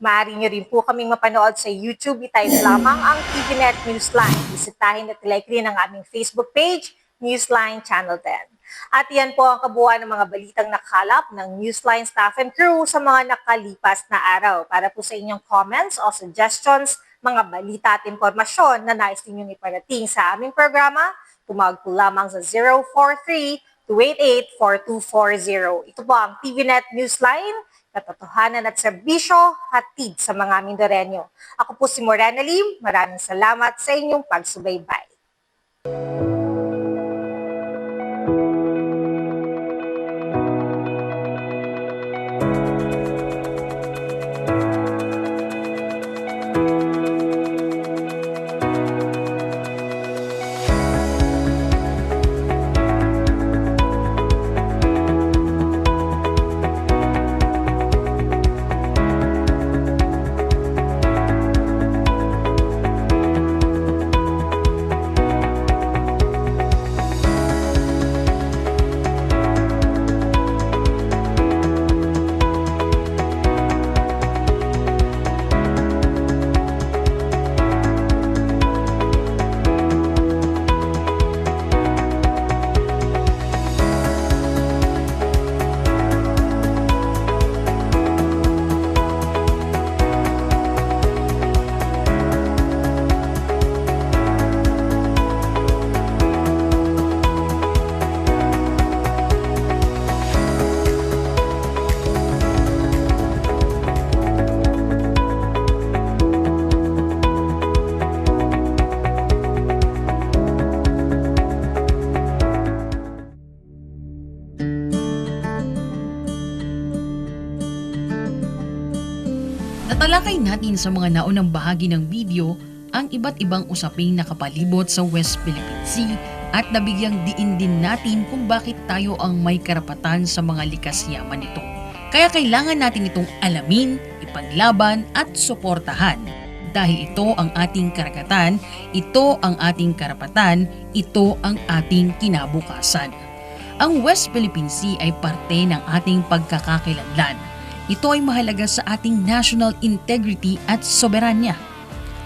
Maaari nyo rin po kaming mapanood sa YouTube. I-type lamang ang TVNet Newsline. Bisitahin at like rin ang aming Facebook page, Newsline Channel 10. At yan po ang kabuuan ng mga balitang nakalap ng Newsline staff and crew sa mga nakalipas na araw. Para po sa inyong comments o suggestions, mga balita at impormasyon na nais ninyong iparating sa aming programa, tumawag po lamang sa 043-288-4240. Ito po ang TVNet Newsline, katotohanan at serbisyo, hatid sa mga Mindoreño. Ako po si Morena Lim, maraming salamat sa inyong pagsubaybay. Natalakay natin sa mga naunang bahagi ng video ang iba't ibang usaping nakapalibot sa West Philippine Sea at nabigyang diin din natin kung bakit tayo ang may karapatan sa mga likas yaman nito. Kaya kailangan natin itong alamin, ipaglaban at suportahan. Dahil ito ang ating karagatan, ito ang ating karapatan, ito ang ating kinabukasan. Ang West Philippine Sea ay parte ng ating pagkakakilanlan. Ito ay mahalaga sa ating national integrity at soberanya.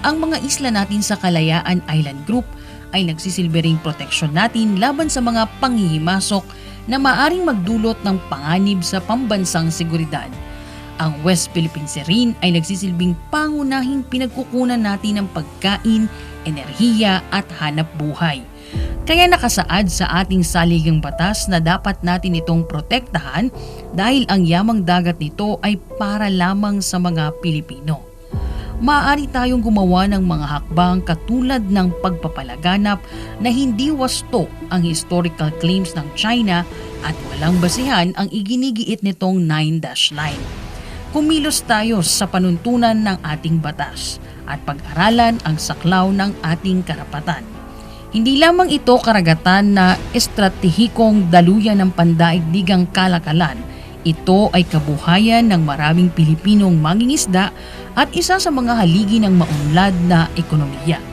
Ang mga isla natin sa Kalayaan Island Group ay nagsisilbering proteksyon natin laban sa mga panghihimasok na maaring magdulot ng panganib sa pambansang seguridad. Ang West Philippine Sea rin ay nagsisilbing pangunahing pinagkukunan natin ng pagkain, enerhiya at hanap buhay. Kaya nakasaad sa ating saligang batas na dapat natin itong protektahan dahil ang yamang dagat nito ay para lamang sa mga Pilipino. Maaari tayong gumawa ng mga hakbang katulad ng pagpapalaganap na hindi wasto ang historical claims ng China at walang basihan ang iginigiit nitong 9-dash line. Kumilos tayo sa panuntunan ng ating batas at pag-aralan ang saklaw ng ating karapatan. Hindi lamang ito karagatan na estratehikong daluyan ng pandaigdigang kalakalan. Ito ay kabuhayan ng maraming Pilipinong mangingisda at isa sa mga haligi ng maunlad na ekonomiya.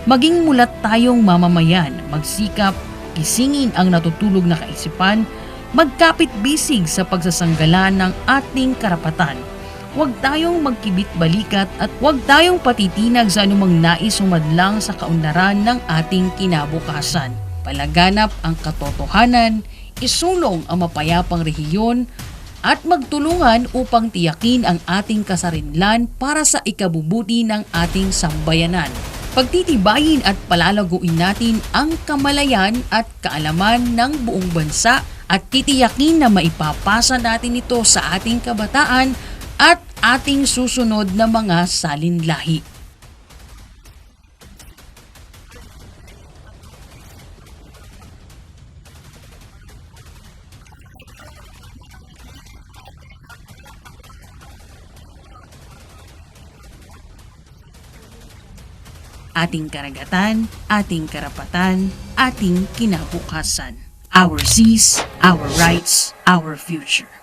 Maging mulat tayong mamamayan, magsikap, gisingin ang natutulog na kaisipan, magkapit-bisig sa pagsasanggalan ng ating karapatan. Huwag tayong magkibit-balikat at huwag tayong patitinag sa anumang nais humadlang sa kaunlaran ng ating kinabukasan. Palaganap ang katotohanan, isulong ang mapayapang rehiyon, at magtulungan upang tiyakin ang ating kasarinlan para sa ikabubuti ng ating sambayanan. Pagtitibayin at palalaguin natin ang kamalayan at kaalaman ng buong bansa at titiyakin na maipapasa natin ito sa ating kabataan at ating susunod na mga salinlahi. Ating karagatan, ating karapatan, ating kinabukasan. Our seas, our rights, our future.